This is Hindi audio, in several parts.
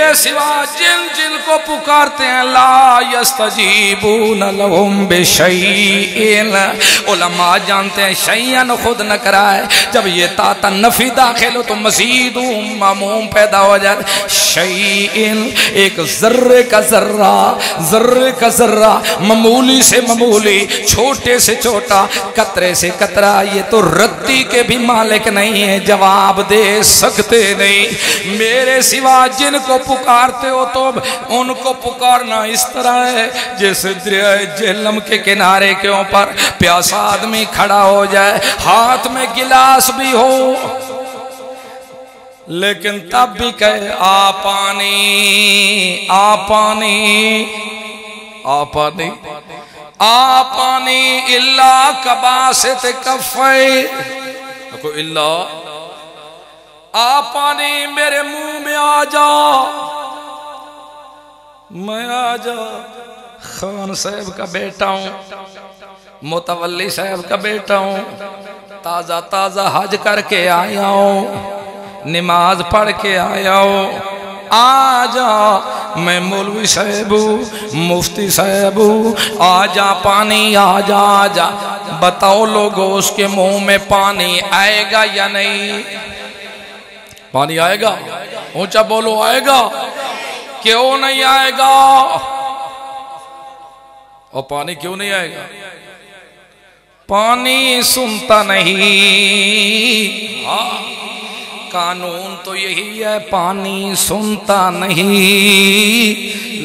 मेरे सिवा जिन जिनको पुकारते हैं ला यस्तजीबून लहुम बिशैइन। उलमा जानते हैं शैयन खुद न कराए, जब ये ताता नफी दाखिल हो तो मजीद मामूम पैदा हो जाए। शैइन एक जर्रे का जर्रा, जर्रे का जर्रा, मामूली से मामूली, छोटे से छोटा, कतरे से कतरा, ये तो रत्ती के भी मालिक नहीं है, जवाब दे सकते नहीं। मेरे सिवा जिनको पुकारते हो तो उनको पुकारना इस तरह है जैसे दरिया झेलम के किनारे के ऊपर प्यासा आदमी खड़ा हो जाए, हाथ में गिलास भी हो लेकिन तब भी कहे आ पानी, आ पानी, आ पानी, आ पानी, इल्ला कबासित कफ़े, इल्ला आ पानी मेरे मुंह में आ जा, मैं आ जा। खान साहब का बेटा हूं, मुतवल्ली साहब का बेटा हूं, ताजा ताजा हज करके आया हूं, नमाज पढ़ के आया हूं, आ जा। मैं मौलवी साहब मुफ्ती साहब, आ जा पानी, आ जा, आ जा। बताओ लोगों उसके मुंह में पानी आएगा या नहीं? पानी आएगा? ऊंचा बोलो, आएगा? क्यों नहीं आएगा? और पानी क्यों नहीं आएगा? पानी सुनता नहीं। हाँ, कानून तो यही है, पानी सुनता नहीं,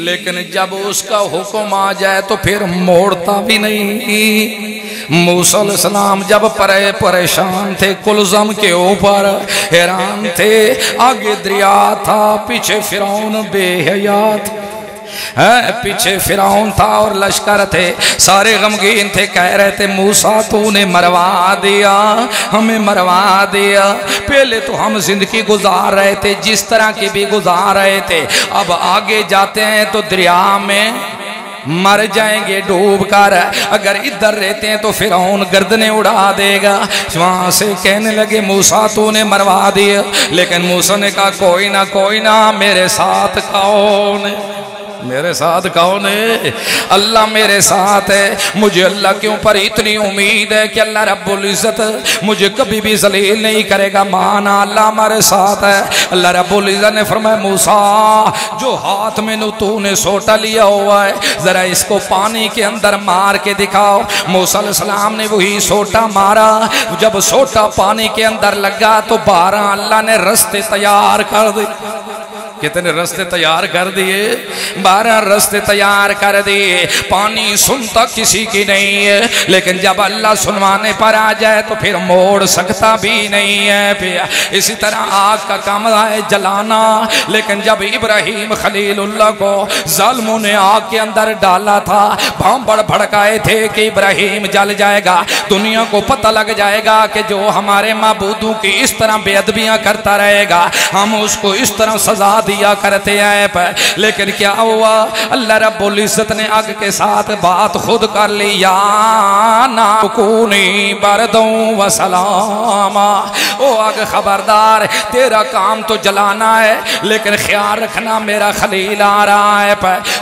लेकिन जब उसका हुक्म आ जाए तो फिर मोड़ता भी नहीं। मूसा अलैहिस्सलाम जब परेशान थे कुलज़म के ऊपर, हैरान थे, आगे दरिया था, पीछे फिरौन बेहयात है, पीछे फिरौन था और लश्कर थे, सारे गमगीन थे, कह रहे थे मूसा तूने मरवा दिया, हमें मरवा दिया। पहले तो हम जिंदगी गुजार रहे थे जिस तरह की भी गुजार रहे थे, अब आगे जाते हैं तो दरिया में मर जाएंगे डूब कर, अगर इधर रहते हैं तो फिरौन गर्दनें उड़ा देगा। वहां से कहने लगे मूसा तूने मरवा दिया, लेकिन मूसा ने कहा कोई ना मेरे साथ कौन है, मेरे साथ कौन है? अल्लाह मेरे साथ है। मुझे अल्लाह के ऊपर इतनी उम्मीद है कि अल्लाह रब्बुल इज्जत मुझे कभी भी जलील नहीं करेगा, माना अल्लाह हमारे साथ है। अल्लाह रब्बुल इज्जत ने फरमाया मूसा जो हाथ में तूने सोटा लिया हुआ है जरा इसको पानी के अंदर मार के दिखाओ। मूसा अलैहिस्सलाम ने वही सोटा मारा, जब सोटा पानी के अंदर लगा तो 12 अल्लाह ने रास्ते तैयार कर दिए। कितने रास्ते तैयार कर दिए? 12 रास्ते तैयार कर दिए। पानी सुनता किसी की नहीं है, लेकिन जब अल्लाह सुनवाने पर आ जाए तो फिर मोड़ सकता भी नहीं है। इसी तरह आग का काम है जलाना, लेकिन जब इब्राहिम खलीलुल्लाह को जालिमों ने आग के अंदर डाला था, भांबड़ भड़काए थे कि इब्राहिम जल जाएगा, दुनिया को पता लग जाएगा कि जो हमारे माबूदों की इस तरह बेअदबियां करता रहेगा हम उसको इस तरह सजा दिया करते हैं। लेकिन क्या हुआ, अल्लाह रब्बुल इज्जत ने आग के साथ बात खुद कर ली, या ना कूनी बरदों व सलामा। ओ आग खबरदार, तेरा काम तो जलाना है, लेकिन ख्याल रखना मेरा खलील आ रहा है,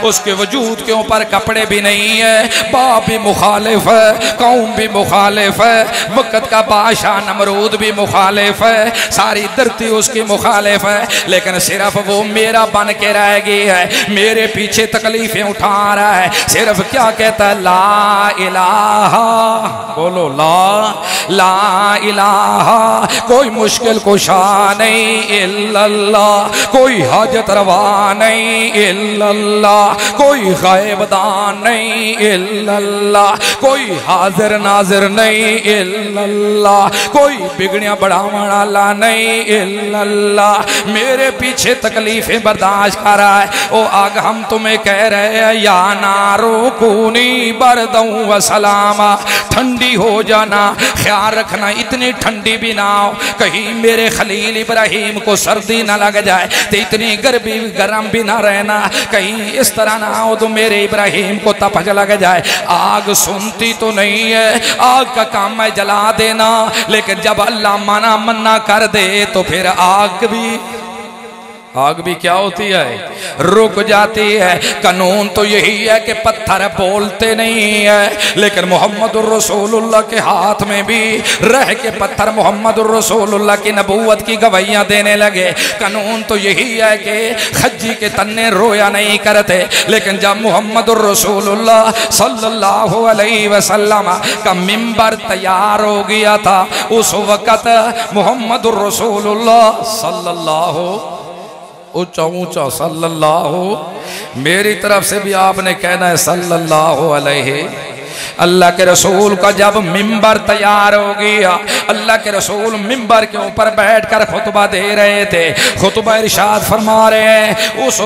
उसके वजूद के ऊपर कपड़े भी नहीं है, बाप भी मुखालिफ है, कौम भी मुखालिफ है, वक्त का बादशाह नमरूद भी मुखालिफ है, सारी धरती उसकी मुखालिफ है, लेकिन सिर्फ वो मेरा बन के रह गई है, मेरे पीछे तकलीफें उठा रहा है। सिर्फ क्या कहता है, ला इलाहा, बोलो ला इलाहा, कोई मुश्किल कुशा नहीं इल्लल्लाह, कोई हाजत रवा नहीं इल्लल्लाह, कोई गायबदान नहीं इल्लल्लाह, कोई हाजिर नाजिर नहीं इल्लल्लाह, कोई बिगड़ियां बढ़ावन वाला नहीं इल्लल्लाह, मेरे पीछे तकलीफें बर्दाश्त कर रहा है। ओ आग हम तुम्हें कह रहे हैं, या नारो कूनी बरदों व सलामा, ठंडी हो जाना, ख्याल रखना इतनी ठंडी भी ना हो कहीं मेरे खलील इब्राहिम को सर्दी ना लग जाए, तो इतनी गर्म भी ना रहना कहीं इस तरह ना हो तो मेरे इब्राहिम को तपज लग जाए। आग सुनती तो नहीं है, आग का काम है जला देना, लेकिन जब अल्लाह मना कर दे तो फिर आग भी आग भी क्या होती है, रुक जाती है। कानून तो यही है कि पत्थर बोलते नहीं है, लेकिन मोहम्मदुर रसूलुल्लाह के हाथ में भी रह के पत्थर मोहम्मदुर रसूलुल्लाह की नबूवत की गवाहियां देने लगे। कानून तो यही है कि खज्जी के तन्ने रोया नहीं करते, लेकिन जब मोहम्मदुर रसूलुल्लाह सल्लल्लाहु अलैहि वसल्लम का मिंबर तैयार हो गया था, उस वक़्त मोहम्मदुर रसूलुल्लाह सल्लल्लाहु ऊंचा ऊंचा सल्लल्लाहु, मेरी तरफ से भी आपने कहना है सल्लल्लाहु अलैहि। अल्लाह के रसूल का जब मिंबर तैयार हो गया, अल्लाह के रसूल मिंबर के ऊपर बैठकर खुतबा दे रहे थे। खुतबा इरशाद फरमा रहे हैं, उस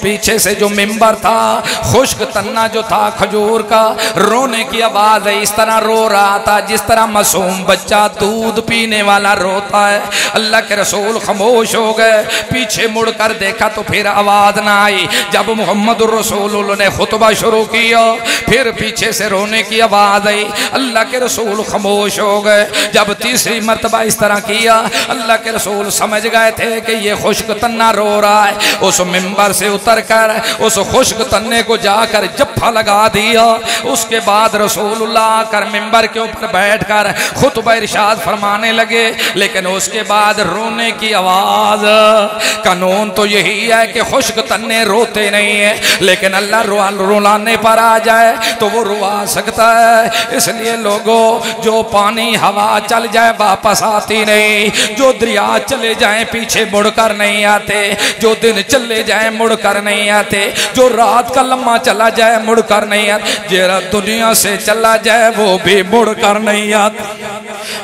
पीछे से जो मिंबर था, खुश्क तन्ना जो था खजूर का, रोने की आवाज है, इस तरह रो रहा था जिस तरह मासूम बच्चा दूध पीने वाला रोता है। अल्लाह के रसूल खामोश हो गए, पीछे मुड़कर देखा तो फिर आवाज ना आई। जब मोहम्मदुर रसूल ने खुतबा शुरू किया, फिर पीछे से रोने की आवाज आई, अल्लाह के रसूल खामोश हो गए। जब तीसरी मर्तबा इस तरह किया, अल्लाह के रसूल समझ गए थे कि ये खुश्क तन्ना रो रहा है। उस मिंबर से उतरकर उस खुश्क तन्ने को जाकर जफ्फा लगा दिया। उसके बाद रसूलुल्लाह आकर मिंबर के ऊपर बैठकर खुतबा इरशाद फरमाने लगे, लेकिन उसके बाद रोने की आवाज। कानून तो यही है कि खुश्क तन्ने रोते नहीं है, लेकिन अल्लाह रुलाने पर आ जाए तो वो रुला सकता है। इसलिए लोगों, जो पानी हवा चल जाए वापस आती नहीं, जो दरिया चले जाए पीछे मुड़कर नहीं आते, जो दिन चले जाए मुड़कर नहीं आते, जो रात का लम्हा चला जाए मुड़कर नहीं आते, जरा दुनिया से चला जाए वो भी मुड़कर नहीं आता,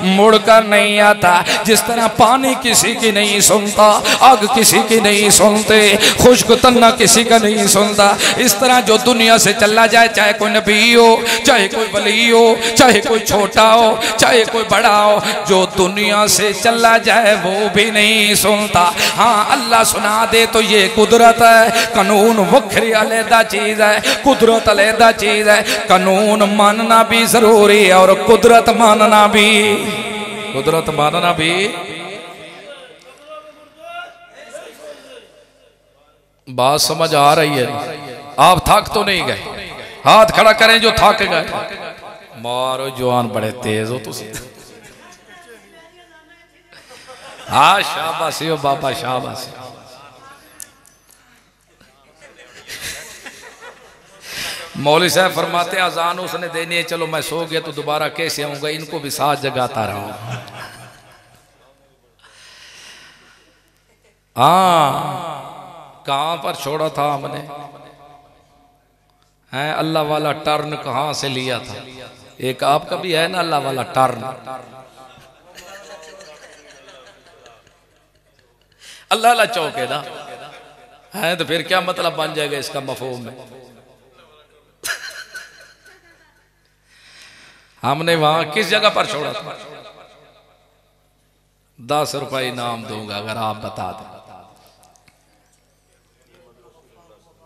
मुड़कर नहीं आता। जिस तरह पानी किसी की नहीं सुनता, आग किसी की नहीं सुनते, खुश्क तन्ना किसी का नहीं सुनता, इस तरह जो दुनिया से चला जाए, चाहे कोई नबी हो, चाहे कोई वली हो, चाहे कोई छोटा हो, चाहे कोई बड़ा हो, जो दुनिया से चला जाए वो भी नहीं सुनता। हाँ, अल्लाह सुना दे तो ये कुदरत है। कानून वखरी अलहदा चीज है, कुदरत अलहदा चीज है। कानून मानना भी जरूरी है और कुदरत मानना भी, कुदरत मानना भी। बात समझ आ रही है? आप थक तो नहीं गए? हाथ खड़ा करें जो थक गए। मारो जवान बड़े तेज हो तुम। हाँ, शाबाशी हो बाबा, शाबाशी। मौलवी साहब फरमाते अजान उसने देनी है, चलो मैं सो गया तो दोबारा कैसे आऊंगा, इनको भी साथ जगाता रहा। हाँ, कहां पर छोड़ा था हमने? है अल्लाह वाला टर्न कहां से लिया था? एक आपका भी है ना अल्लाह वाला टर्न। अल्लाह अल्लाह चौक है ना, है तो फिर क्या मतलब बन जाएगा इसका मफहूम में? हमने वहां किस जगह पर छोड़ा था? 10 रुपए इनाम दूंगा अगर आप बता दें।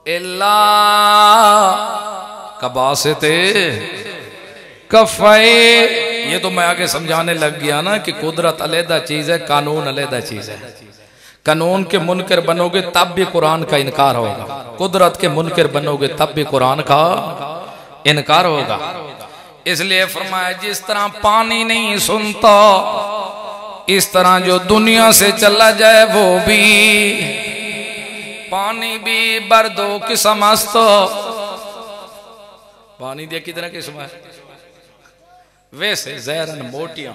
इल्ला कबासते कफ़े, ये तो मैं आगे समझाने लग गया ना कि कुदरत अलहदा चीज है, कानून अलहदा चीज है। कानून के मुनकर बनोगे तब भी कुरान का इनकार होगा, कुदरत के मुनकर बनोगे तब भी कुरान का इनकार होगा। इसलिए फरमाया, जिस तरह पानी नहीं सुनता, इस तरह जो दुनिया से चला जाए वो भी, पानी भी बर्दो किस्म अस्तो, पानी दिया कितना किस्म है, वैसे जहरन मोटियां,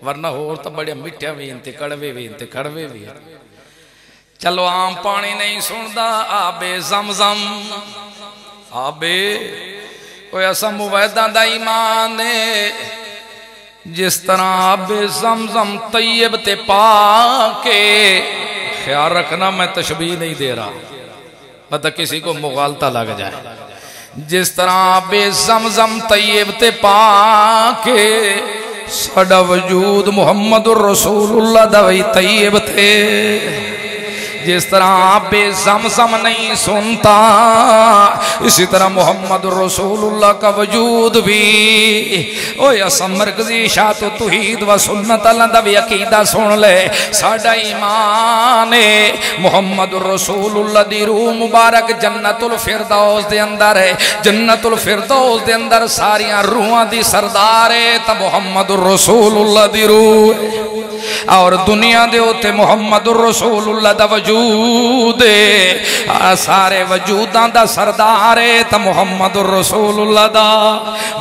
वरना होर तो बड़े मिठिया भी इनते, कड़वे भी इनते, कड़वे भी है। चलो आम पानी नहीं सुनता, आबे ज़मज़म, आबे कोई ऐसा मुवैदा दा ईमान है, जिस तरह आबे ज़मज़म तैयब ते पाके। ख्याल रखना मैं तशबीह नहीं दे रहा, मतलब किसी को मुगालता लग जाए। जिस तरह आबे ज़मज़म तैयब ते पाके, साडा वजूद मुहम्मदुर रसूलुल्लाह दा वही तैयब थे। जिस तरह बे ज़मज़म नहीं सुनता, इसी तरह मोहम्मद रसूलुल्लाह का वजूद भी। ओए असमरकज़ी शात तौहीद व सुन्नत दा भी अकीदा सुन ले। साडा ईमान है मोहम्मद रसूलुल्लाह दी रूह मुबारक जन्नतुल फिरदौस दे अंदर है। जन्नतुल फिरदौस दे अंदर सारियां रूहां दी सरदार है तो मोहम्मद रसूलुल्लाह दी रूह है। और दुनिया दे उत्ते मोहम्मद रसूलुल्लाह दा वजूद है। सारे वजूदां दा सरदार है तो मोहम्मद रसूलुल्लाह दा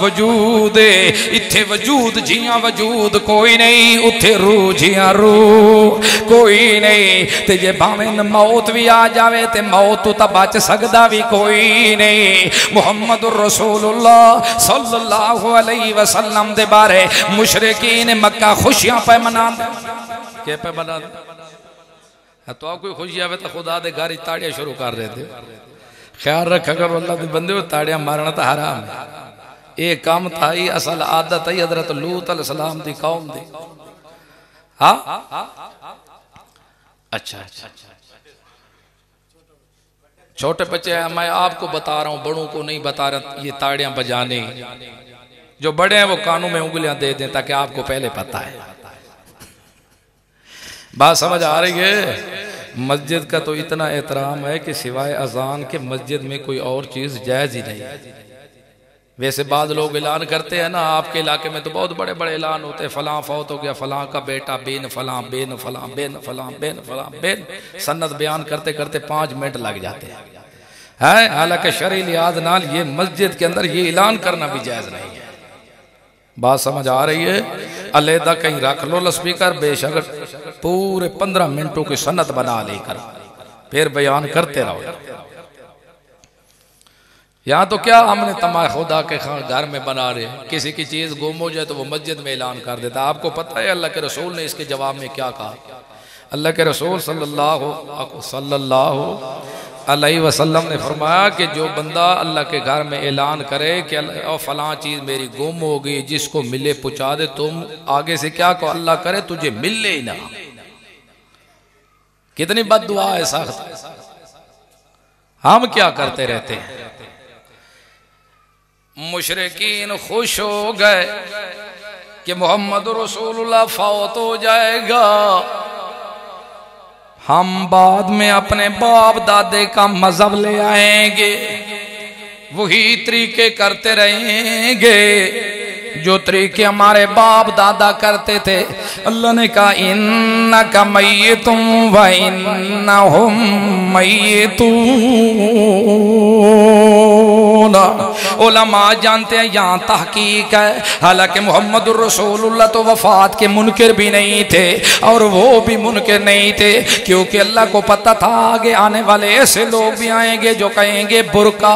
वजूद है। इत्थे वजूद जियां वजूद कोई नहीं, उत्थे रूह जियां रूह कोई नहीं। ते जे भावें मौत भी आ जावे ते मौत तो बच सकदा भी कोई नहीं। मोहम्मद रसूलुल्लाह सल्लल्लाहु अलैहि वसल्लम दे बारे मुशरिकीन मक्का खुशियां पे मनांदे। क्या पे बना तो आप कोई खुशी आवे तो खुदा दे घर ताड़ियां शुरू कर देते। ख्याल रखा करो अल्लाह के बंदे, ताड़ियां मारना तो हराम है। ये काम था ही असल आदत है हज़रत लूत अलैहिस्सलाम दी कौम दी। हाँ अच्छा अच्छा छोटे बच्चे हैं, मैं आपको बता रहा हूँ, बड़ों को नहीं बता रहा। ये ताड़ियां बजाने, जो बड़े हैं वो कानों में उंगलियां दे दें ताकि आपको पहले पता है। बात समझ आ रही है? मस्जिद का तो इतना एहतराम है कि सिवाय अजान के मस्जिद में कोई और चीज़ जायज़ ही नहीं है। वैसे बाद लोग ऐलान करते हैं ना, आपके इलाके में तो बहुत बड़े बड़े ऐलान होते हैं, फलां फौत हो गया, फलां का बेटा, बेन फलां, बेन फलां, बेन फलां, बेन फलां, बेन। सन्नत बयान करते करते 5 मिनट लग जाते हैं। हालांकि शरई लिहाज नाल ये मस्जिद के अंदर ये ऐलान करना भी जायज़ नहीं है। बात समझ आ रही है? अलहदा कहीं रख लो स्पीकर, बेशक पूरे 15 मिनटों की सन्नत बना लेकर फिर बयान करते रहो। यहाँ तो क्या हमने तमा खुदा के घर में बना रहे, किसी की चीज़ गुम हो जाए तो वो मस्जिद में ऐलान कर देता। आपको पता है अल्लाह के रसूल ने इसके जवाब में क्या कहा? अल्लाह के रसूल सल्लल्लाहु अलैहि वसल्लम ने फरमाया कि जो बंदा अल्लाह के घर में ऐलान करे कि फलां चीज़ मेरी गुम हो गई, जिसको मिले पहुँचा दे, तुम आगे से क्या कहो? अल्लाह करे तुझे मिले ही ना। कितनी बद्दुआ है सख्त। हम क्या करते रहते हैं? मुशरिकीन खुश हो गए कि मोहम्मद रसूलुल्लाह फौत हो जाएगा, हम बाद में अपने बाप दादे का मजहब ले आएंगे, वही तरीके करते रहेंगे जो तरीके हमारे बाप दादा करते थे। अल्लाह ने कहा इन्नका मय्यतुम व इन्नहुम मय्यतून। उलमा जानते हैं यहाँ तहकीक है। हालांकि मोहम्मद रसूलुल्लाह तो वफात के मुनकिर भी नहीं थे और वो भी मुनकिर नहीं थे, क्योंकि अल्लाह को पता था आगे आने वाले ऐसे लोग भी आएंगे जो कहेंगे बुरका,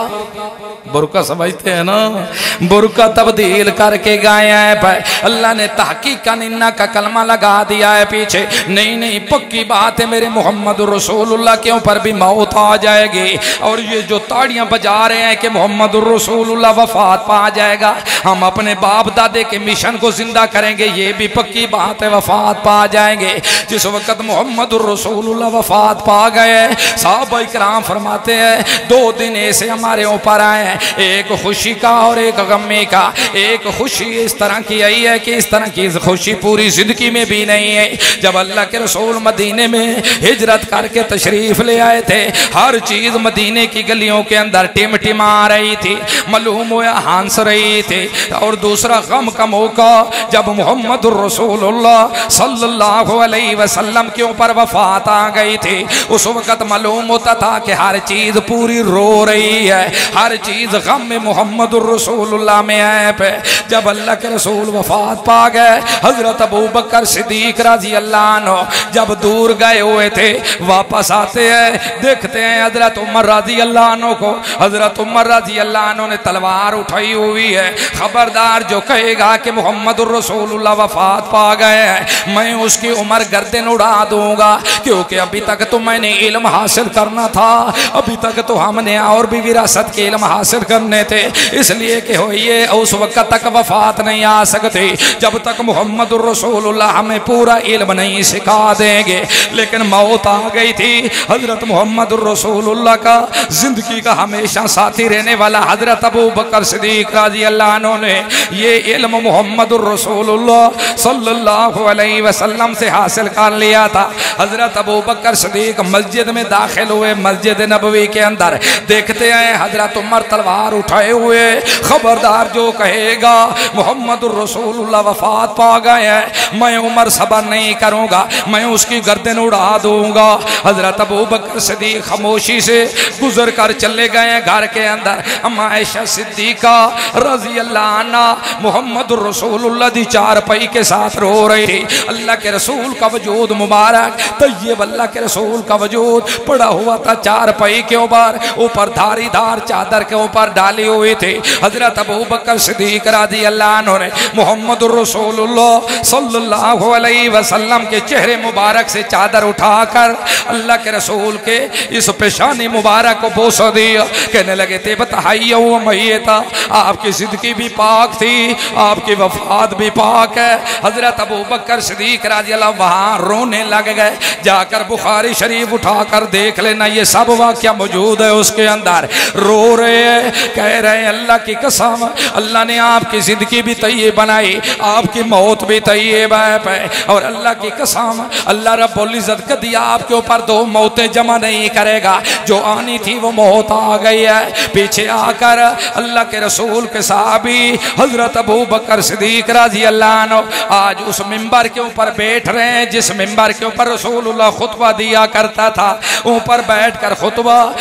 बुरका समझते हैं ना, बुरका तब्दील करके गाया है भाई। अल्लाह ने तहकीक का निन्ना का कलमा लगा दिया है पीछे। नहीं नहीं, पक्की बात है मेरे मोहम्मद रसूलुल्लाह के ऊपर भी मौत आ जाएगी। और ये जो ताड़ियां बजा रहे हैं कि मोहम्मद रसूलुल्लाह वफात पा जाएगा, हम अपने बाप दादे के मिशन को जिंदा करेंगे, ये भी पक्की बात है, वफात पा जाएंगे। जिस वक्त मोहम्मद रसूलुल्लाह वफात पा गए, साहबा इकराम फरमाते हैं 2 दिन ऐसे हमारे ऊपर आए, एक खुशी का और एक गमे का। एक खुशी इस तरह की आई है कि इस तरह की खुशी पूरी जिंदगी में भी नहीं है। जब अल्लाह के रसूल मदीने में हिजरत करके तशरीफ ले आए थे, हर चीज मदीने की गलियों के अंदर टिमटिमा रही थी, मालूम हुआ हंस रही थी। और दूसरा गम का मौका जब मोहम्मद रसूलुल्लाह सल्लल्लाहु अलैहि वसल्लम के ऊपर वफात आ गई थी, उस वक्त मालूम होता था कि हर चीज पूरी रो रही है, हर चीज गम में मोहम्मद रसूलुल्लाह में है पे। जब अल्लाह के रसूल वफात पा गए, हजरत अबू बकर सिद्दीक रजी अल्लाह अन्हु जब दूर गए हुए थे, वापस आते हैं देखते हैं हजरत उमर रजी अल्लाह अन्हु को। हजरत उमर रजी अल्लाह अन्हु ने तलवार तलवार उठाई हुई है। खबरदार जो कहेगा कि मोहम्मदुर रसूलुल्लाह वफात पा गए हैं, मैं उसकी उम्र गर्दन उड़ा दूंगा, क्योंकि अभी तक तो मैंने इल्म हासिल करना था, अभी तक तो हमने और भी विरासत के इल्म हासिल करने थे, इसलिए कि हो ये उस वक्त तक वफात नहीं आ सकती जब तक मोहम्मदुर रसूलुल्लाह हमें पूरा इल्म नहीं सिखा देंगे। लेकिन मौत आ गई थी। हजरत मोहम्मदुर रसूलुल्लाह का जिंदगी का हमेशा साथी रहने वाला हजरत अबू बकर सिद्दीक रज़ी अल्लाह अन्हु ने ये इल्म मोहम्मदुर रसूलुल्लाह सल्लल्लाहु अलैहि वसल्लम से हासिल कर लिया था। हजरत अबू बकर सिद्दीक मस्जिद में दाखिल हुए, मस्जिद नबवी के अंदर देखते हैं हजरत उमर तलवार उठाए हुए। खबरदार जो कहेगा मोहम्मदुर रसूलुल्लाह वफात पा गए हैं, मैं उमर सबर नहीं करूंगा, मैं उसकी गर्दन उड़ा दूंगा। हजरत अबू बकर सिद्दीक खामोशी से गुजर कर चले गए घर के अंदर। अम्मा आयशा सिद्दीका रज़ी अल्लाह अन्हा मोहम्मदुर रसूलुल्लाह दी चारपाई के साथ रो रही थी। अल्लाह के रसूल का वजूद मुबारक तय्यब, अल्लाह के रसूल का वजूद पड़ा हुआ था चारपाई के ऊपर धारीदार चादर के ऊपर डाली हुई थी। हजरत अबू बकर सिद्दीक रज़ी अल्लाह अन्हु ने मोहम्मदुर रसूलुल्लाह सल्लल्लाहु अलैहि वसल्लम के चेहरे मुबारक से चादर उठाकर अल्लाह के रसूल के इस पेशानी मुबारक को बोस दिया। कहने लगे थे बताइए वो मैयता, आपकी जिंदगी भी पाक थी, आपकी वफात भी पाक है। हजरत अबू बकर सिद्दीक रज़ी अल्लाह वहाँ रोने लग गए। जाकर बुखारी शरीफ उठाकर देख लेना, ये सब वाक़या मौजूद है उसके अंदर। रो रहे हैं, कह रहे हैं अल्लाह की कसम, अल्लाह ने आपकी जिंदगी भी तय्यब बनाई, आपकी मौत भी तय्यब है, और अल्लाह की कसम अल्लाह रब्बुल इज्जत कभी आपके ऊपर दो मौतें जमा नहीं करेगा। जो आनी थी वो मौत आ गई है। पीछे आकर अल्लाह के रसूल के साहबी हजरत अबू बकर सिद्दीक रज़ी अल्लाह अन्हु आज उस मिंबर के ऊपर बैठ रहे हैं जिस मिंबर के ऊपर रसूलुल्लाह खुतबा दिया करता था। ऊपर बैठकर खुतबा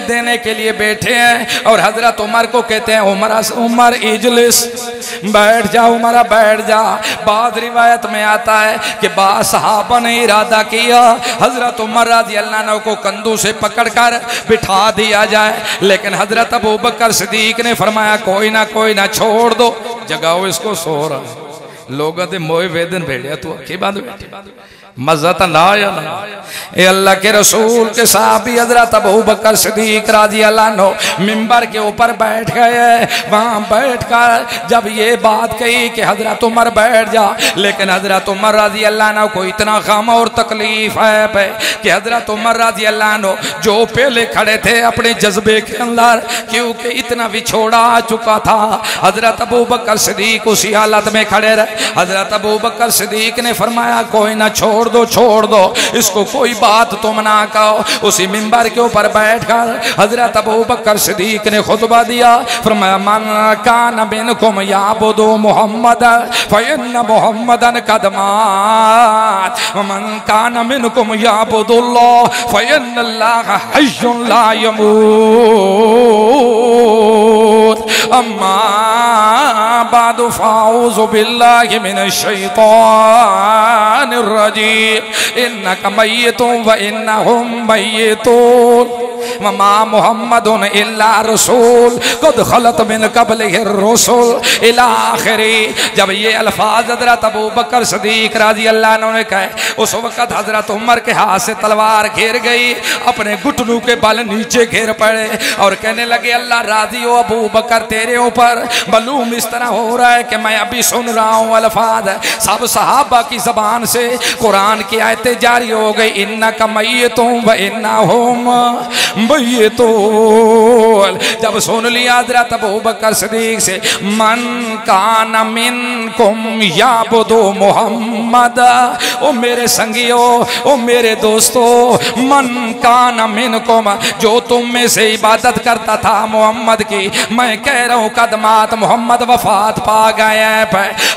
देने के लिए बैठे हैं और हजरत उमर को कहते हैं उमर इजलिस, बैठ जा उमर, बैठ जा। बाद रिवायत में आता है कि बाद सहाबा ने इरादा किया हजरत उमर रज़ी अल्लाह अन्हु को कंधों से पकड़कर बिठा दिया जाए, लेकिन हजरत अबू बकर सिद्दीक ने फरमाया कोई ना छोड़ दो, जगाओ इसको, सो रहा। लोगों ने मोए वेदन भेड़िया तू अखी बांध बैठी, मजा तो ना आया ना। ये अल्लाह के रसूल के साहबी हजरत अबू बकर सिद्दीक रज़ी अल्लाह अन्हु मिंबर के ऊपर बैठ गए। वहाँ बैठकर जब ये बात कही कि हजरत उमर बैठ जा, लेकिन हजरत उमर रज़ी अल्लाह अन्हु को इतना गम और तकलीफ है कि हजरत उमर रज़ी अल्लाह अन्हु जो पहले खड़े थे अपने जज्बे के अंदर, क्योंकि इतना विछोड़ा आ चुका था, हजरत अबू बकर सिद्दीक उसी हालत में खड़े रहे। हजरत अबू बकर सिद्दीक ने फरमाया कोई ना छोड़ दो इसको, कोई बात तुम ना कहो। उसी मिंबर के ऊपर बैठकर हजरत अबू बकर सिद्दीक ने खुतबा दिया। फरमाया मन कान मिनकुम याबुदु मुहम्मद फइन्न मुहम्मदन कद मात व मन कान मिनकुम याबुदुल्लाह फइन्नल्लाह हय्युन ला यमूत। अम्मा बादु फाऊज़ु बिल्लाहि मिनश शैतानिर रजीम इन्नका मय्यितुन व इन्नहुम मय्यितून वमा मुहम्मदुन इल्ला रसूल क़द खलत मिन क़ब्लिहि रुसूल इला आखिरी। जब ये अल्फाज हजरत अबू बकर सिद्दीक रज़ी अल्लाह अन्हु ने कहे, उस वक़्त हजरत उमर के हाथ से तलवार घिर गई, अपने घुटनों के बल नीचे गिर पड़े और कहने लगे अल्लाह राजी हो अबू बकर तेरे ऊपर। मालूम इस तरह हो रहा है कि मैं अभी सुन रहा हूँ अल्फाज सब सहाबा की ज़बान से कुरान की आयतें जारी हो गई, इन्नका मय्यितुन व इन्नहुम मय्यितून। जब सुन लिया हज़रत अबू बकर सिद्दीक से मन कान मिनकुम याबुदु मुहम्मद, ओ मेरे संगियों, ओ मेरे दोस्तों, मन कान मिनकुम, जो तुम में से इबादत करता था मोहम्मद की, मैं कह रहा हूँ कदमात मोहम्मद वफात वफात पा गए हैं।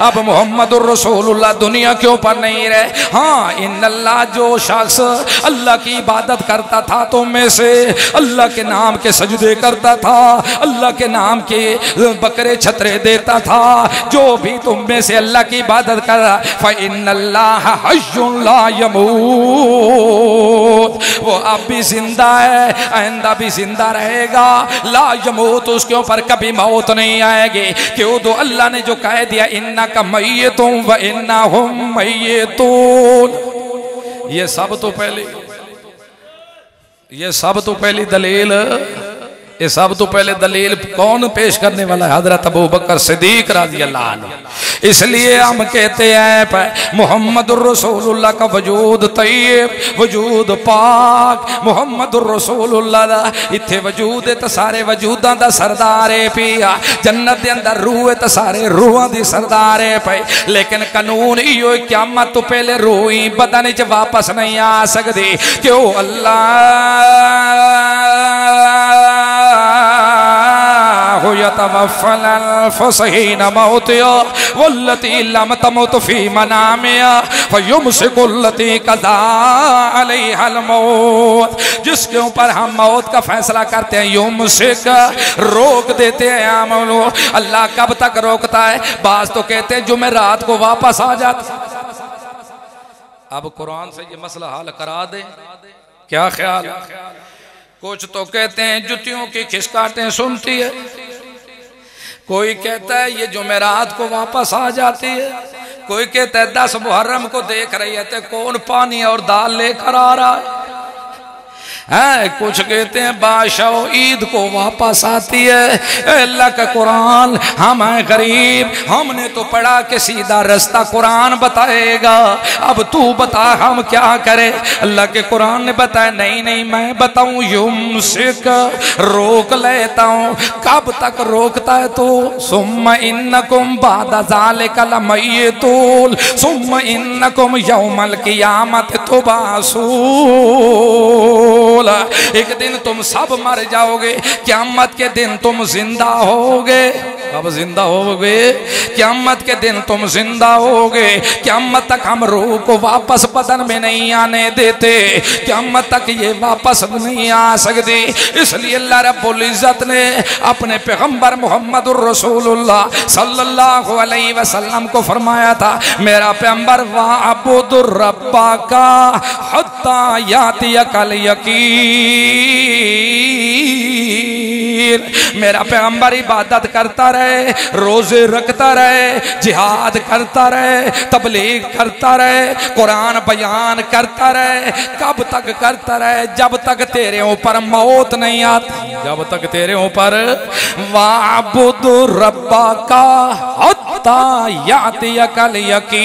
अब मोहम्मदुर रसूलुल्लाह दुनिया के ऊपर नहीं रहे। हाँ, इन्नल्लाह, जो शख्स अल्लाह की इबादत करता था तुम में से, अल्लाह के नाम के सजदे करता था, अल्लाह के नाम के बकरे छतरे देता था, जो भी तुम में से अल्लाह की इबादत कर रहा, फ़इन्नल्लाह हय्युन ला यमूत, वो अब भी जिंदा है, आइंदा भी जिंदा रहेगा। ला यमूत, उसके ऊपर कभी मौत नहीं आएगी। क्यों? तो अल्लाह ने जो कह दिया, इन्नका मय्यतुन व इन्नहुम मय्यतून। ये सब तो पहली दलील, ये सब तो पहले दलील कौन पेश करने वाला है? हजरत अबू बकर सिद्दीक रज़ी अल्लाह अन्हु। इसलिए हम कहते हैं मुहम्मदुर रसूलुल्लाह का वजूद तय्यब, वजूद पाक, मुहम्मदुर रसूलुल्लाह इत्थे वजूद है तो सारे वजूदां दा सरदार है पिया। जन्नत दे अंदर रूह है तो सारे रूहां दी सरदार है भाई। लेकिन कानून इहो क़यामत तो पहले रूह ही बदन च वापस नहीं आ सकदी। क्यों? अल्लाह यतवफ़्फ़ल अनफ़ुस हीन मौतिहा वल्लती लम तमुत फ़ी मनामिहा फ़युमसिकु अल्लती क़ज़ा अलैहल मौत। जिसके ऊपर हम मौत का फैसला करते हैं, युमसिक, रोक देते हैं हम। अल्लाह कब तक रोकता है? बाज़ तो कहते हैं जुमेरात को वापस आ जाता। अब कुरान से ये मसला हल करा दे, क्या ख्याल है? कुछ तो कहते हैं जुतियों की खिसकाटें सुनती है, कोई कहता है ये जुमेरात को वापस आ जाती है, कोई कहता है 10 मुहर्रम को देख रही है तो कौन पानी और दाल लेकर आ रहा है। कुछ कहते हैं बादशाह ईद को वापस आती है। अल्लाह का कुरान, हम हैं गरीब, हमने तो पढ़ा कि सीधा रास्ता कुरान बताएगा, अब तू बता हम क्या करें? अल्लाह के कुरान ने बताया नहीं नहीं मैं बताऊं, युमसिक, रोक लेता हूं। कब तक रोकता है तो? सुम्मा इन्नकुम बादा ज़ालिका लमय्यतून सुम्मा इन्नकुम यौमल क़ियामत तुबासून। एक दिन तुम सब मर जाओगे, क़यामत के दिन तुम जिंदा होगे। कब जिंदा होगे? क़यामत के दिन तुम जिंदा होगे। क़यामत तक हम रूह को वापस बदन में नहीं आने देते, क़यामत तक ये वापस नहीं आ सकती। इसलिए अल्लाह रब्बुल इज्जत ने अपने पैगंबर मुहम्मदुर रसूलुल्लाह सल्लल्लाहु अलैहि वसल्लम को फरमाया था, मेरा पैगंबर वअब्दुर रब्बका हत्ता यातियकल यकीन। मेरा पैगंबर इबादत करता रहे, रोजे रखता रहे, जिहाद करता रहे, तबलीग करता रहे, कुरान बयान करता रहे। कब तक करता रहे? जब तक तेरे ऊपर मौत नहीं आती, जब तक तेरे ऊपर वाबुदु रब्बका हत्ता यातियकल यकीन,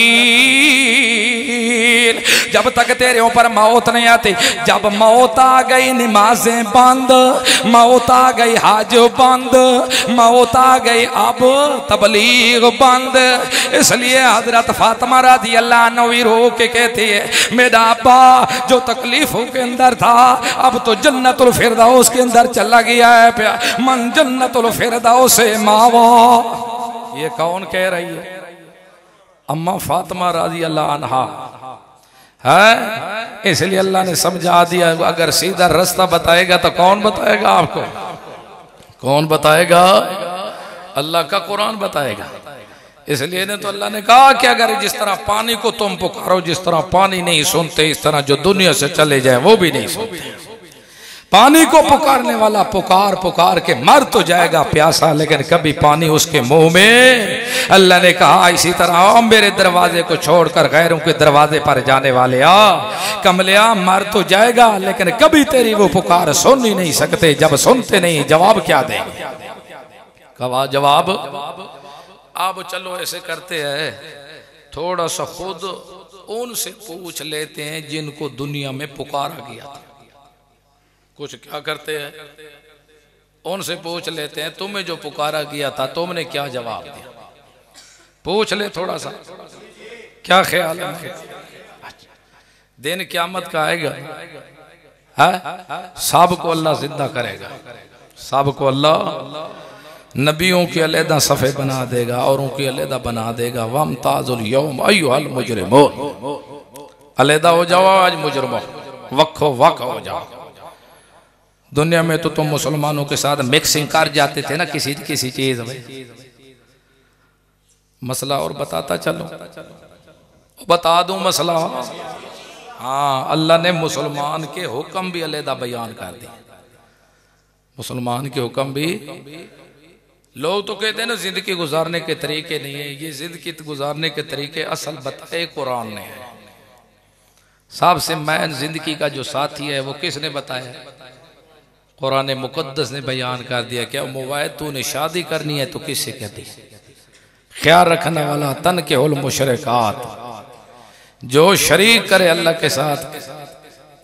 जब तक तेरे ऊपर मौत नहीं आती। जब मौत आ गई नमाजें बंद, मौत आ गई हज बंद, मौत आ गई अब तबलीग बंद। इसलिए हजरत फातिमा रज़ी अल्लाह अन्हा रो के कहती है, मेरा अब्बा जो तकलीफों के अंदर था अब तो जन्नतुल फिरदौस के अंदर चला गया है। मन जन्नतुल फिरदौस से मावा। ये कौन कह रही है? अम्मा फातिमा रज़ी अल्लाह अन्हा है। इसलिए अल्लाह ने समझा दिया, अगर सीधा रास्ता बताएगा तो कौन बताएगा आपको? कौन बताएगा? अल्लाह का कुरान बताएगा। इसलिए ने तो अल्लाह ने कहा कि अगर जिस तरह पानी को तुम पुकारो, जिस तरह पानी नहीं सुनते, इस तरह जो दुनिया से चले जाए वो भी नहीं सुनते। पानी को पुकारने वाला पुकार पुकार के मर तो जाएगा प्यासा, लेकिन कभी पानी उसके मुंह में। अल्लाह ने कहा इसी तरह मेरे दरवाजे को छोड़कर गैरों के दरवाजे पर जाने वाले कमलिया मर तो जाएगा, लेकिन कभी तेरी वो पुकार सुन ही नहीं सकते। जब सुनते नहीं जवाब क्या देंगे? कहा जवाब। अब चलो ऐसे करते हैं, थोड़ा सा खुद उनसे पूछ लेते हैं जिनको दुनिया में पुकारा गया था। कुछ क्या करते हैं, उनसे पूछ लेते हैं तुम्हें जो पुकारा गया था तुमने क्या जवाब दिया? पूछ ले थोड़ा सा, क्या ख्याल है? दिन क़यामत का आएगा, सबको अल्लाह जिंदा करेगा, सबको अल्लाह नबियों के अलहदा सफ़े बना देगा, औरों की अलहदा बना देगा। वमताजुल यौम अय्युहल मुजरिमून, अलहदा हो जाओ आज मुजरिमों, वक्फो वक हो जाओ। दुनिया में तो तुम मुसलमानों के साथ मिक्सिंग कर जाते थे ना किसी चीज में। मसला और बताता चलो, बता दूं मसला। हाँ, अल्लाह ने मुसलमान के हुक्म भी अलहदा बयान कर दिए। मुसलमान के हुक्म भी, लोग तो कहते हैं ना जिंदगी गुजारने के तरीके नहीं है, ये जिंदगी गुजारने के तरीके असल बताए कुरान ने है। सबसे मैन जिंदगी का जो साथी है वो किसने बताया? कुरान मुकद्दस ने बयान कर दिया। क्या मुबाइद तूने शादी करनी है तो किससे कहती? ख्याल रखने वाला तन के हुल मुशरिकात, जो शरीक करे अल्लाह के साथ,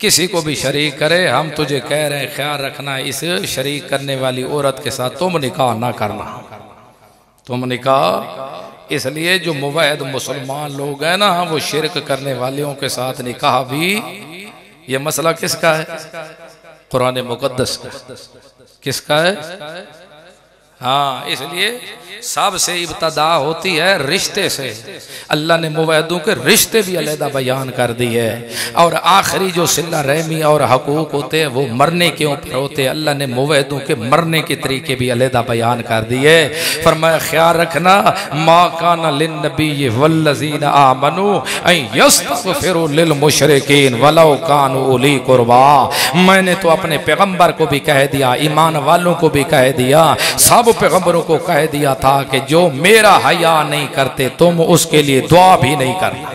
किसी को भी शरीक करे, हम तुझे कह रहे हैं ख्याल रखना इस शरीक करने वाली औरत के साथ तुम निकाह ना करना, तुम निकाह। इसलिए जो मुवैद मुसलमान लोग हैं ना, वो शिरक करने वालों के साथ निकाह भी, ये मसला किसका है? कुरान मुकद्दस का। किसका है? हाँ, इसलिए सबसे इब्तदा होती है रिश्ते से। अल्लाह ने मुवैदों के रिश्ते भी अलहदा बयान कर दी है, और आखिरी जो सिला रहमी और हकूक होते हैं वो मरने के ऊपर होते हैं। अल्लाह ने मुवैदों के मरने के तरीके भी अलहदा बयान कर दिए। फरमाया ख्याल रखना, मा काना लिन्नबी वल्लज़ीना आमनू अन यस्तगफिरू लिल मुशरिकीन वलौ कानू उली कुर्बा। मैंने तो अपने पैगंबर को भी कह दिया, ईमान वालों को भी कह दिया, सब पैगंबरों को कह दिया था कि जो मेरा हया नहीं करते तुम उसके लिए दुआ भी नहीं करना।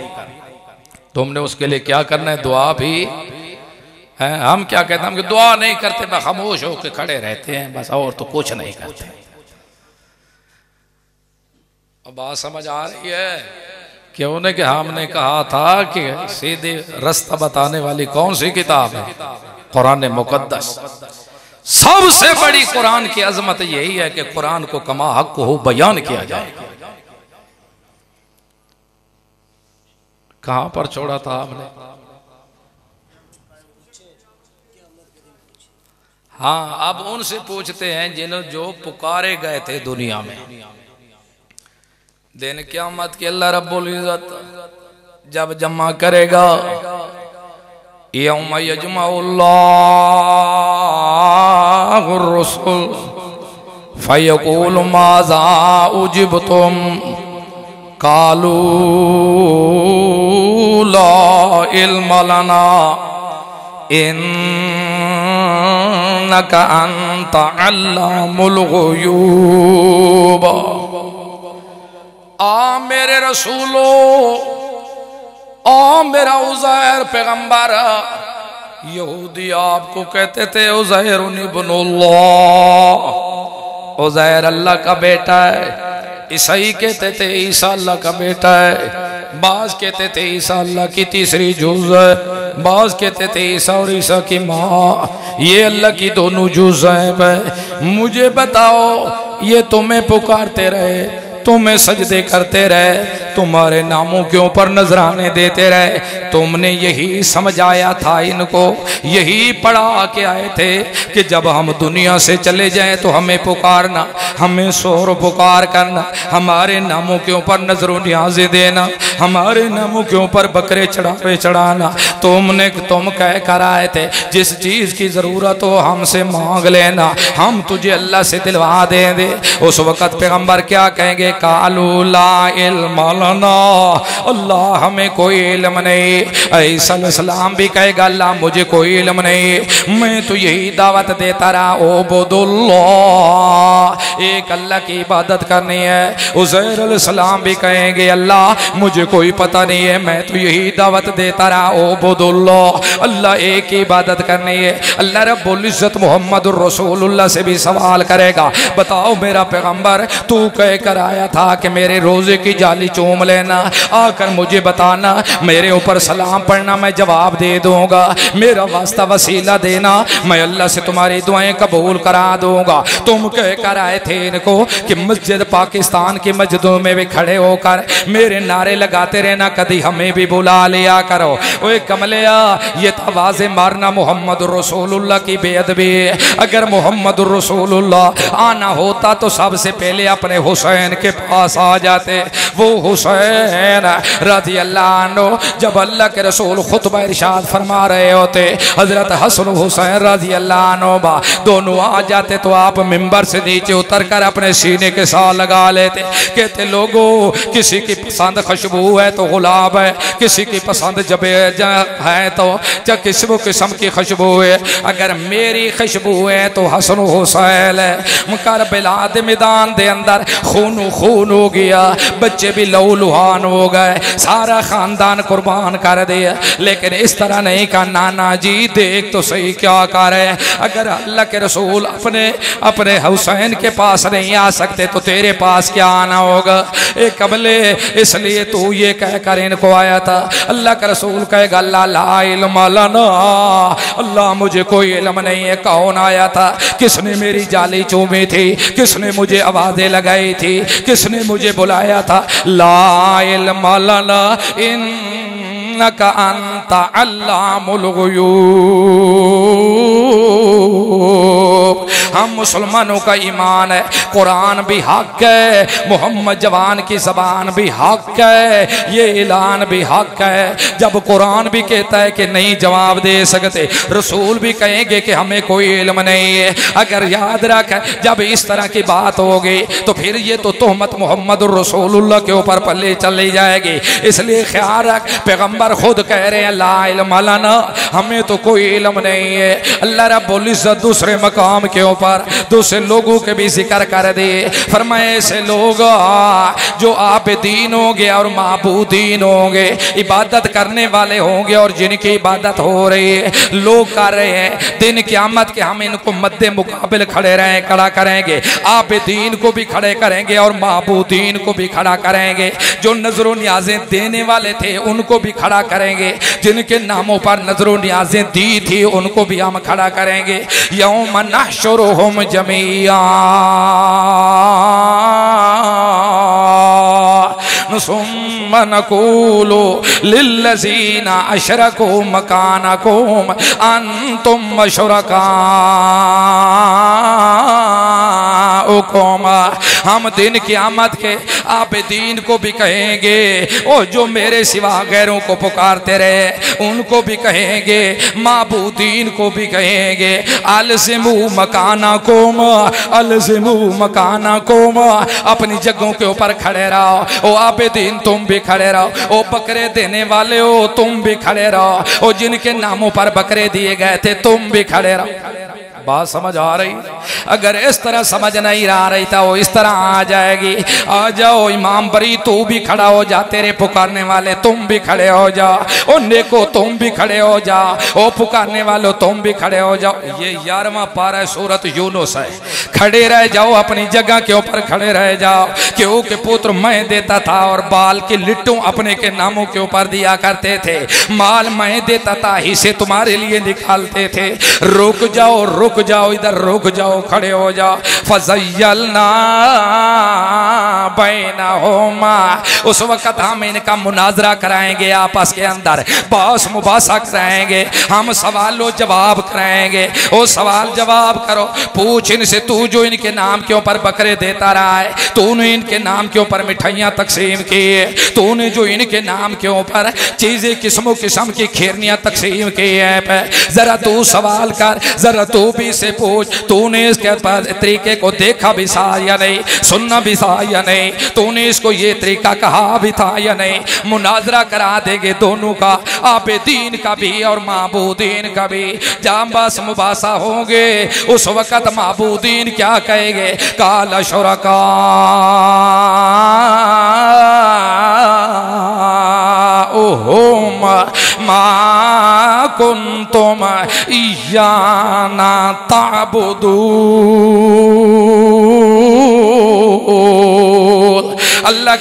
तुमने उसके लिए क्या करना है? दुआ भी है। हम क्या कहते हैं? हम कि दुआ नहीं करते, बस खामोश होकर खड़े रहते हैं बस, और तो कुछ नहीं करते। अब बात समझ आ रही है? क्यों ने कि हमने कहा था कि सीधे रास्ता बताने वाली कौन सी किताब है? कुरान मुकद्दस। सबसे बड़ी कुरान की अजमत यही है कि कुरान को कमा हक हो बयान किया जाए। कहां पर छोड़ा था आपने? हाँ, अब उनसे पूछते हैं जिन्होंने जो पुकारे गए थे दुनिया में। दिन क़यामत के अल्लाह रब्बुल इज्जत जब जमा करेगा, यौम यजमाउल्लाहुर रसूल फयक़ूलु माज़ा उजिबतुम क़ालू ला इल्म लना इन्नका अंता अल्लामुल ग़ुयूब। आ मेरे रसूलो, ओ मेरा उज़ैर पैगंबर, यहूदी आपको कहते थे उज़ैर इब्नुल्लाह, उज़ैर अल्लाह का बेटा है। ईसाई कहते थे ईसा अल्लाह का बेटा है। बाज कहते थे ईसा अल्लाह की तीसरी जुज़ है। बाज कहते थे ईसा और ईसा की माँ ये अल्लाह की दोनों जुज़ हैं। मुझे बताओ, ये तुम्हें पुकारते रहे, तुम्हें सजदे करते रहे, तुम्हारे नामों के ऊपर नजराने देते रहे, तुमने यही समझाया था इनको, यही पढ़ा के आए थे कि जब हम दुनिया से चले जाएं तो हमें पुकारना, हमें शोर पुकार करना, हमारे नामों के ऊपर नजरों न्याज़े देना, हमारे नामों के ऊपर बकरे चढ़ावे चढ़ाना। तुम कह कर आए थे जिस चीज की जरूरत हो हमसे मांग लेना, हम तुझे अल्लाह से दिलवा देंगे। उस वक़्त पैगंबर क्या कहेंगे? कालू ला इल्म लना, अल्लाह हमें कोई इल्म नहीं। ईसा सलाम भी कहेगा अल्लाह मुझे कोई इल्म नहीं, मैं तो यही दावत देता रहा ओ बुदुल्लाह, एक अल्लाह की इबादत करनी है। उज़ैर सलाम भी कहेंगे अल्लाह मुझे कोई पता नहीं है, मैं तो यही दावत देता रहा ओ बुदुल्लाह, अल्लाह एक ही इबादत करनी है। अल्लाह रब्बुल इज्जत मोहम्मद रसूलुल्लाह से भी सवाल करेगा, बताओ मेरा पैगंबर तू कह कर आया फरमाया था कि मेरे रोजे की जाली चूम लेना, आकर मुझे बताना, मेरे ऊपर सलाम पढ़ना, मैं जवाब दे दूंगा, मेरा वास्ता वसीला देना, मैं अल्लाह से तुम्हारी दुआएं कबूल करा दूंगा। तुम कह कर आए थे इनको कि मस्जिद पाकिस्तान की मस्जिदों में भी खड़े होकर मेरे नारे लगाते रहना, कभी हमें भी बुला लिया करो। ओए कमलिया, ये आवाज़ें मारना मोहम्मद रसूलुल्लाह की बेअदबी है। अगर मोहम्मद रसूलुल्लाह आना होता तो सबसे पहले अपने हुसैन के पास आ जाते। वो हुसैन रज़ी अल्लाह अन्हु जब अल्लाह के रसूल खुतबा इरशाद फरमा रहे होते, हजरत हसन हुसैन रज़ी अल्लाह अन्हुमा दोनों आ जाते तो आप मिंबर से नीचे उतर कर अपने सीने के साथ लगा लेते। कहते लोगों, किसी की पसंद खुशबू है तो गुलाब है, किसी की पसंद जबे है तो किस्म किस्म की खुशबू है। अगर मेरी खुशबू है तो हसन हुसैन है। करबला दे मैदान दे अंदर खून खून हो गया, बच्चे भी लहू लुहान हो गए, सारा खानदान कुर्बान कर दिया। लेकिन इस तरह नहीं कहा, नाना जी देख तो सही क्या कर रहे हैं। अगर अल्लाह के रसूल अपने हुसैन के पास नहीं आ सकते तो तेरे पास क्या आना होगा। एक कमले, इसलिए तू ये कह कर इनको आया था। अल्लाह का रसूल कहेगा ला इल्म लना, अल्लाह मुझे कोई इल्म नहीं है। कौन आया था, किसने मेरी जाली चूमी थी, किसने मुझे आवाजें लगाई थी, किसने मुझे बुलाया था। ला इल्म लना इन्नका अंता अल्लामुल गुयूब। हम मुसलमानों का ईमान है, कुरान भी हक है, मोहम्मद जवान की ज़बान भी हक है, ये ऐलान भी हक है। जब कुरान भी कहता है कि नहीं जवाब दे सकते, रसूल भी कहेंगे कि हमें कोई इल्म नहीं है। अगर याद रख, जब इस तरह की बात होगी तो फिर ये तो तोहमत मोहम्मद रसूलुल्लाह के ऊपर पल्ले चली जाएगी। इसलिए ख्याल रख, पैगंबर खुद कह रहे हैं ला इल्म लना, हमें तो कोई इल्म नहीं है। अल्लाह रब्बुल इज्जत दूसरे मकाम के ऊपर दूसरे लोगों के भी जिक्र कर दे, फरमाए ऐसे लोग जो आबिदीन होंगे और माबूदीन होंगे, इबादत करने वाले होंगे और जिनकी इबादत हो रही है, लोग कर रहे हैं। दिन क़यामत के हम इनको मद्दे मुकाबिल खड़े रहे खड़ा करेंगे, आबिदीन को भी खड़े करेंगे और माबूदीन को भी खड़ा करेंगे। जो नजरो न्याजें देने वाले थे उनको भी खड़ा करेंगे, जिनके नामों पर नजरो न्याजें दी थी उनको भी हम खड़ा करेंगे। यौम नहशुरुहुम जमीआ सुम्मा नक़ूलु लिल्लज़ीना अशरकू मकानकुम अंतुम शुरकाउकुम। हम दिन क़यामत के आबिदीन को भी कहेंगे, ओ जो मेरे सिवा गैरों को पुकारते रहे उनको भी कहेंगे, माबूदीन को भी कहेंगे, अलज़िमू मकानकुम, अलज़िमू मकानकुम, अपनी जगहों के ऊपर खड़े रहो। ओ आबिदीन तुम भी खड़े रहो, ओ बकरे देने वाले हो तुम भी खड़े रहो, ओ जिनके नामों पर बकरे दिए गए थे तुम भी खड़े रहो। बात समझ आ रही? अगर इस तरह समझ नहीं आ रही था वो इस तरह आ जाएगी। आ जाओ इमाम बरी, तू भी खड़ा हो जा, तेरे पुकारने वाले तुम भी खड़े हो जाओ, ओ नेको तुम भी खड़े हो जाओ, ओ पुकारने वालों तुम भी खड़े हो जाओ। ये 11वां पारा सूरत यूनुस है। खड़े रह जाओ, अपनी जगह के ऊपर खड़े रह जाओ, क्योंकि पुत्र मैं देता था और बाल की लिट्टू अपने के नामों के ऊपर दिया करते थे, माल मैं देता था, हिस्से तुम्हारे लिए निकालते थे। रुक जाओ, इधर रुक जाओ, खड़े हो जाओ। फज़य्यलना बैनहुमा, उस वक़्त हम इनका मुनाजरा कराएंगे, आपस के अंदर बहस मुबासा कराएंगे, हम सवालो जवाब कराएंगे। ओ सवाल जवाब करो, पूछ इनसे, तू जो इनके नाम के ऊपर बकरे देता रहा है, तूने इनके नाम के ऊपर मिठाइयाँ तकसीम की है, तूने जो इनके नाम के ऊपर चीज़ें किस्मों किस्म की खीरनियाँ तकसीम की है, जरा तू सवाल कर, जरा तू भी से पूछ, तूने इसके तरीके को देखा भी था या नहीं, सुनना भी था या नहीं, तूने इसको ये तरीका कहा भी था या नहीं। मुनाजरा करा देंगे दोनों का, आबिदीन का भी और माबूदीन का भी। जामबास मुबासा होंगे, उस वक़्त माबूदीन क्या कहेंगे, काला शुरका ओहुम मा कुन्तुम इय्याना ताबुदून।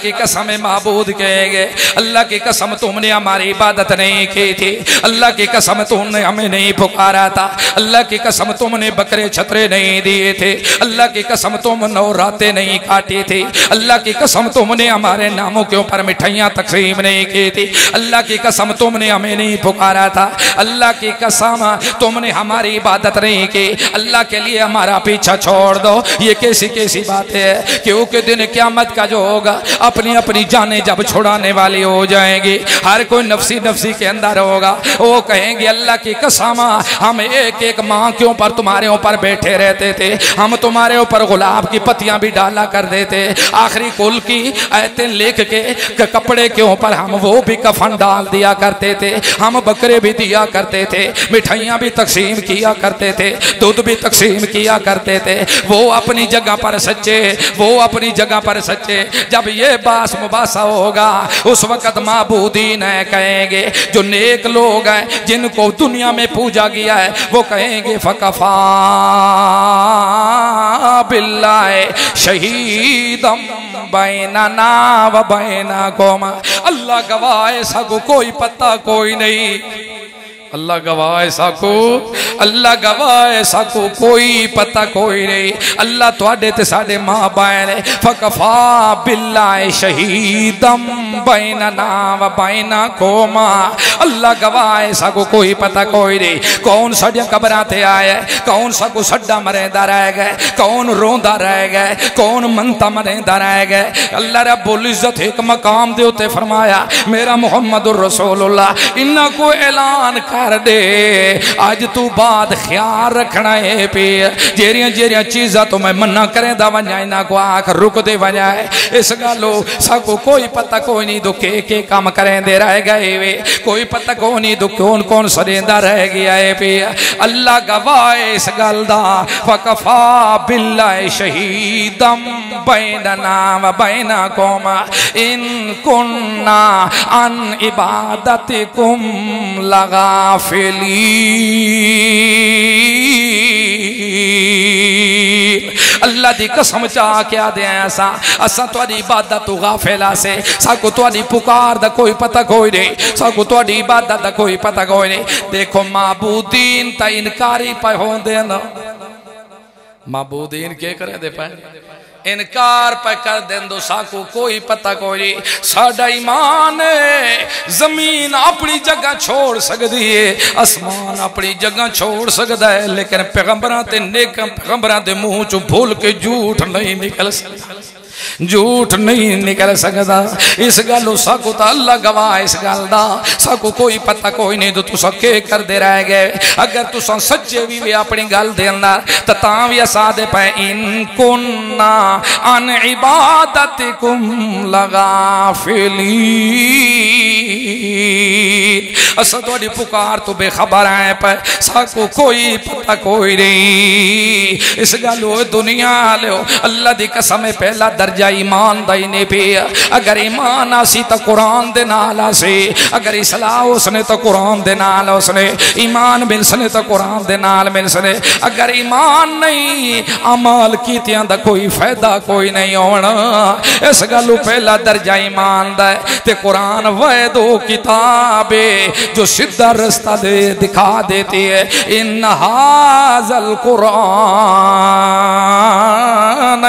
की कसम महबूद कहेंगे, अल्लाह की कसम तुमने हमारी इबादत नहीं की थी, अल्लाह की कसम तुमने हमें नहीं पुकारा था, अल्लाह की कसम तुमने बकरे छतरे नहीं दिए थे, अल्लाह की कसम तुम नौराते नहीं काटी थी, अल्लाह की कसम तुमने हमारे नामों के ऊपर मिठाइयाँ तकसीम नहीं की थी, अल्लाह की कसम तुमने हमें नहीं पुकारा था, अल्लाह की कसम तुमने हमारी इबादत नहीं की, अल्लाह के लिए हमारा पीछा छोड़ दो। ये कैसी कैसी बात है, क्योंकि दिन क़यामत का जो होगा अपनी अपनी जानें जब छुड़ाने वाली हो जाएंगी, हर कोई नफसी नफसी के अंदर होगा, वो कहेंगे अल्लाह की कसम हम एक एक माँ के ऊपर तुम्हारे ऊपर बैठे रहते थे, हम तुम्हारे ऊपर गुलाब की पत्तियां भी डाला कर देते, आखिरी कुल की आयतें लिख के कपड़े के ऊपर हम वो भी कफन डाल दिया करते थे, हम बकरे भी दिया करते थे, मिठाइयाँ भी तकसीम किया करते थे, दूध भी तकसीम किया करते थे। वो अपनी जगह पर सच्चे, वो अपनी जगह पर सच्चे। जब ये बास मुबासा होगा उस वक़्त माबूदीन है कहेंगे, जो नेक लोग हैं जिनको दुनिया में पूजा किया है वो कहेंगे फकफा बिल्लाहि शहीदम बैनना व बैनकुम, अल्लाह गवाह है सबको कोई पता कोई नहीं, अल्लाह गवाह है साको, अल्लाह गवाह है साको कोई पता कोई नहीं, अल्लाह तुहाडे ते साडे मां बहन है, फकफा बिल्लाहि शहीदम बैनना व बैनकुम, अल्लाह गवाह है साको कोई पता कोई नहीं। कौन साडियां कबरां ते आया, कौन साको सड्डा मरेंदा रह गए, कौन रोंदा रह गए, कौन मनता मरेंदा रह गए। अल्लाह रब्बुल इज्जत एक मकाम दे उत्ते फरमाया मेरा मुहम्मदुर रसूलुल्लाह इन्ना को ऐलान कर दे, अज तू बाद ख्याल रखना है पे जेरिया जेरिया चीज़ा तो मैं मना करेंदा वजा, इन्हां को आख रुक दे वजा है, इस गलो सबको कोई पता कोई नहीं, दुखे के काम करेंदे रह गए वे, कोई पता कोई नहीं दुख कौन कौन सरेंदा रह गया है पे। अल्लाह गवाह इस गल दा, फकफा बिल्लाहि शहीदम बैनना व बैनकुम इन कुन्ना अन इबादतिकुम लगा अल्लाह दी कसम चाह क्या दे ऐसा असा तुहाडी इबादत तो गाफिला से, साको तुहाडी पुकार दा कोई पता कोई नहीं, साको तुहाडी इबादत दा कोई पता कोई नहीं। देखो माबूदीन ता इनकारी पे होंदे न, माबूदीन के करे दे पे इनकार पे कर दें दो, साको कोई पता कोई नहीं। साडा ईमान है जमीन अपनी जगह छोड़ सकती है, आसमान अपनी जगह छोड़ सकता है, लेकिन पैगंबरां ते नेक पैगंबरां दे मुंह चों भूल के झूठ नहीं निकल सकता, झूठ नहीं निकल सकता। इस गल साको तो अल्लाह गवाह इस गल दा, साको कोई पता कोई नहीं, तो तुसा के करते रह गए। अगर तुसा सच्चे भी अपनी गल दे अंदर तो तां भी असा दे पे इन कुन्ना अन इबादतिकुम लगाफिलीन, असा तुहाडी पुकार तो बेखबर है पर साको कोई पता कोई नहीं। इस गल दुनिया लो अल्लाह दी कसम पहला दर्जा ईमान दा ही नहीं पिया। अगर ईमान आसी तो कुरान दे नाल आसी, अगर इस्लाम उसने तो कुरान दे नाल उसने, ईमान मिलसने तो कुरान दे नाल मिलसने। अगर ईमान नहीं अमल कीतियां दा कोई फायदा कोई नहीं होना। इस गल पहला दर्जा ईमान दा है ते कुरान वह दो किताबे जो सीधा रास्ता दे दिखा देती है। इन हाज़ल कुरान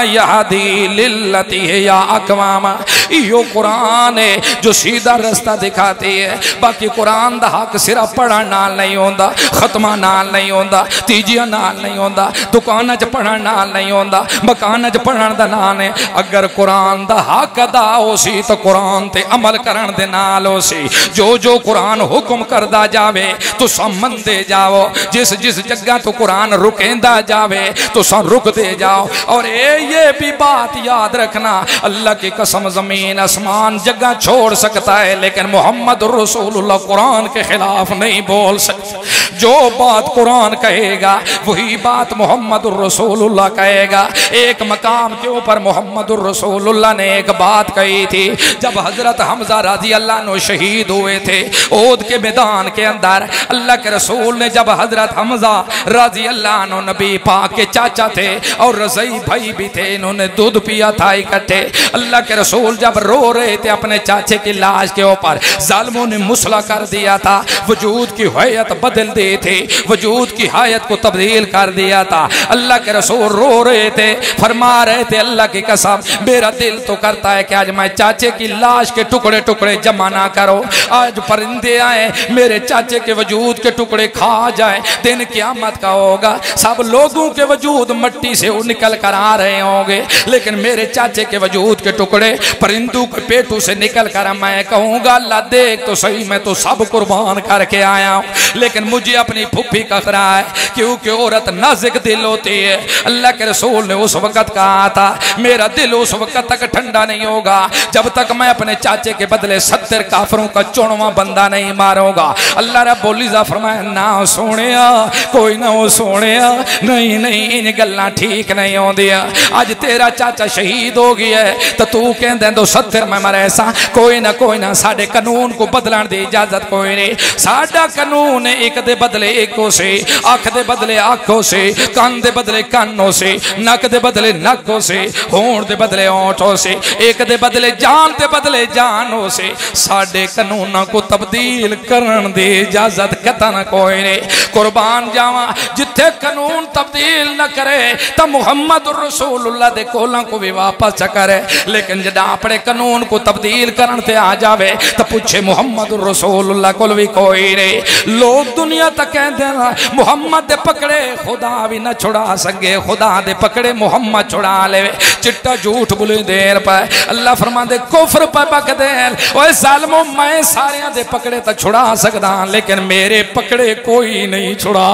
यहदी लिल्लती है या अक़वाम, यो कुरान है जो सीधा रास्ता दिखाती है। बाकी कुरान दा हक सिर्फ पढ़न नाल नहीं होंदा, खत्मा नाल नहीं होंदा, तीजियां नाल नहीं होंदा, दुकान च पढ़न नाल नहीं होंदा, मकान च पढ़न दा नाल है। अगर कुरान दा हक अदा हो सी तो कुरान ते अमल करन दे नाल हो सी। जो जो कुरान हुक्म करदा जावे तो समझते जाओ, जिस जिस जगह तो कुरान रुकेंदा जावे तो सब रुकते जाओ। और ये भी बात याद रखना, अल्लाह की कसम जमीन आसमान जगह छोड़ सकता है लेकिन मोहम्मद रसूलुल्लाह कुरान के खिलाफ नहीं बोल सकता। जो बात कुरान कहेगा वही बात मोहम्मद रसूलुल्लाह कहेगा। एक मकाम के ऊपर मोहम्मद रसूलुल्लाह ने एक बात कही थी। जब हजरत हमजा रजी अल्लाह अन्हु शहीद हुए थे ओद के मैदान के अंदर, अल्लाह के रसूल ने जब हजरत हमजा रजी अल्लाह अन्हु नबी पाक के चाचा थे और रज़ई भाई भी थे, इन्होंने दूध पिया था इकट्ठे। अल्लाह के रसूल जब रो रहे थे अपने चाचे की लाश के ऊपर, जालिमों ने मुसला कर दिया था, वजूद की हैत बदल दी थी, वजूद की हैत को तब्दील कर दिया था। अल्लाह के रसूल रो रहे थे, फरमा रहे थे अल्लाह की कसम मेरा दिल तो करता है कि आज मैं चाचे की लाश के टुकड़े टुकड़े जमा ना करो, आज परिंदे आए मेरे चाचे के वजूद के टुकड़े खा जाए, दिन क़यामत का होगा, सब लोगों के वजूद मट्टी से निकल कर आ रहे होंगे, लेकिन मेरे चाचे के वजूद के टुकड़े परिंदों के पेटों से निकल कर मैं कहूँगा अल्लाह देख तो सही, मैं तो सब कुर्बान करके आया हूँ, लेकिन मुझे अपनी फुफ्फी का खतरा है, क्योंकि औरत नाजुक दिल होती है। अल्लाह के रसूल ने उस वक़्त कहा था मेरा दिल उस वक़्त तक ठंडा नहीं होगा जब तक मैं अपने चाचे के बदले 70 काफरों का 94वां बंदा नहीं मारूंगा। अल्लाह रब्बुल इज़्ज़त फरमाया ना सोनिया, कोई ना हो सोनिया, नहीं नहीं इन गल्लां ठीक नहीं होंदियां, आज तेरा चाचा शहीद हो गया है तो तू कहंदा 70 मैं मरे सा, कोई ना साडे कानून को बदलने की इजाजत कोई नहीं, साडा कानून एक दे बदले एको से, अख दे बदले आंखों से, कान दे बदले कानों से, नक दे बदले नकों से, होंठ दे बदले होंठों से, एक दे बदले जान दे बदले जानों से, साडे कानूनों को तब्दील करने दी इजाजत कतन कोई नहीं। कुर्बान जावा जिथे कानून तब्दील न करे तो मुहम्मद रसूलुल्लाह दे कोलों को भी वापस करे, लेकिन जदा अपने कानून को तब्दील करने ते आ जावे तो पूछे मुहम्मद रसूलुल्लाह कोल भी कोई नहीं। लोग दुनिया तक कहते हैं मुहम्मद दे पकड़े खुदा भी न छुड़ा सके, खुदा दे पकड़े मुहम्मद छुड़ा ले, चिट्टा झूठ बोले देर पर अल्लाह फरमांदे कुफर पर बकदे ओए जालिमो मैं सारे दे पकड़े तो छुड़ा सकदा, लेकिन मेरे पकड़े कोई नहीं छुड़ा,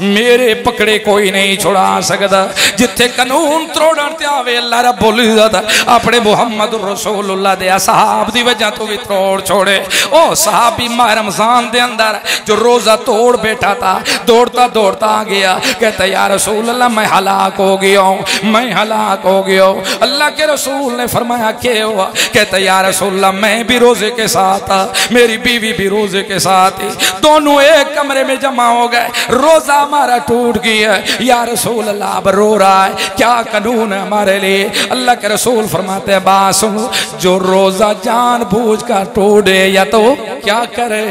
मेरे पकड़े कोई नहीं छुड़ा सकदा। जिथे कानून त्रोड़न ते आवे अल्लाह रब्बुल इज़्ज़त अपने मुहम्मद रसूलुल्लाह दे असहाब दी वजह तो भी तोड़ छोड़े। ओ सहाबी माह रमजान दे अंदर जो रोजा तोड़ बैठा था, दौड़ता दौड़ता आ गया, कहता या रसूल अल्लाह मैं हलाक हो गया हूँ, मैं हलाक हो गया हूँ। अल्लाह के रसूल ने फरमाया क्या हुआ? कहता या रसूल अल्लाह मैं भी रोजे के साथ था, मेरी बीवी भी रोजे के साथ थी, दोनों एक कमरे में जमा हो गए, रोजा हमारा टूट गया है। या रसूल अल्लाह अब रो रहा है, क्या कानून है हमारे लिए? अल्लाह के रसूल फरमाते हैं बात सुनो, जो रोजा जानबूझ कर टूटे या तो क्या करे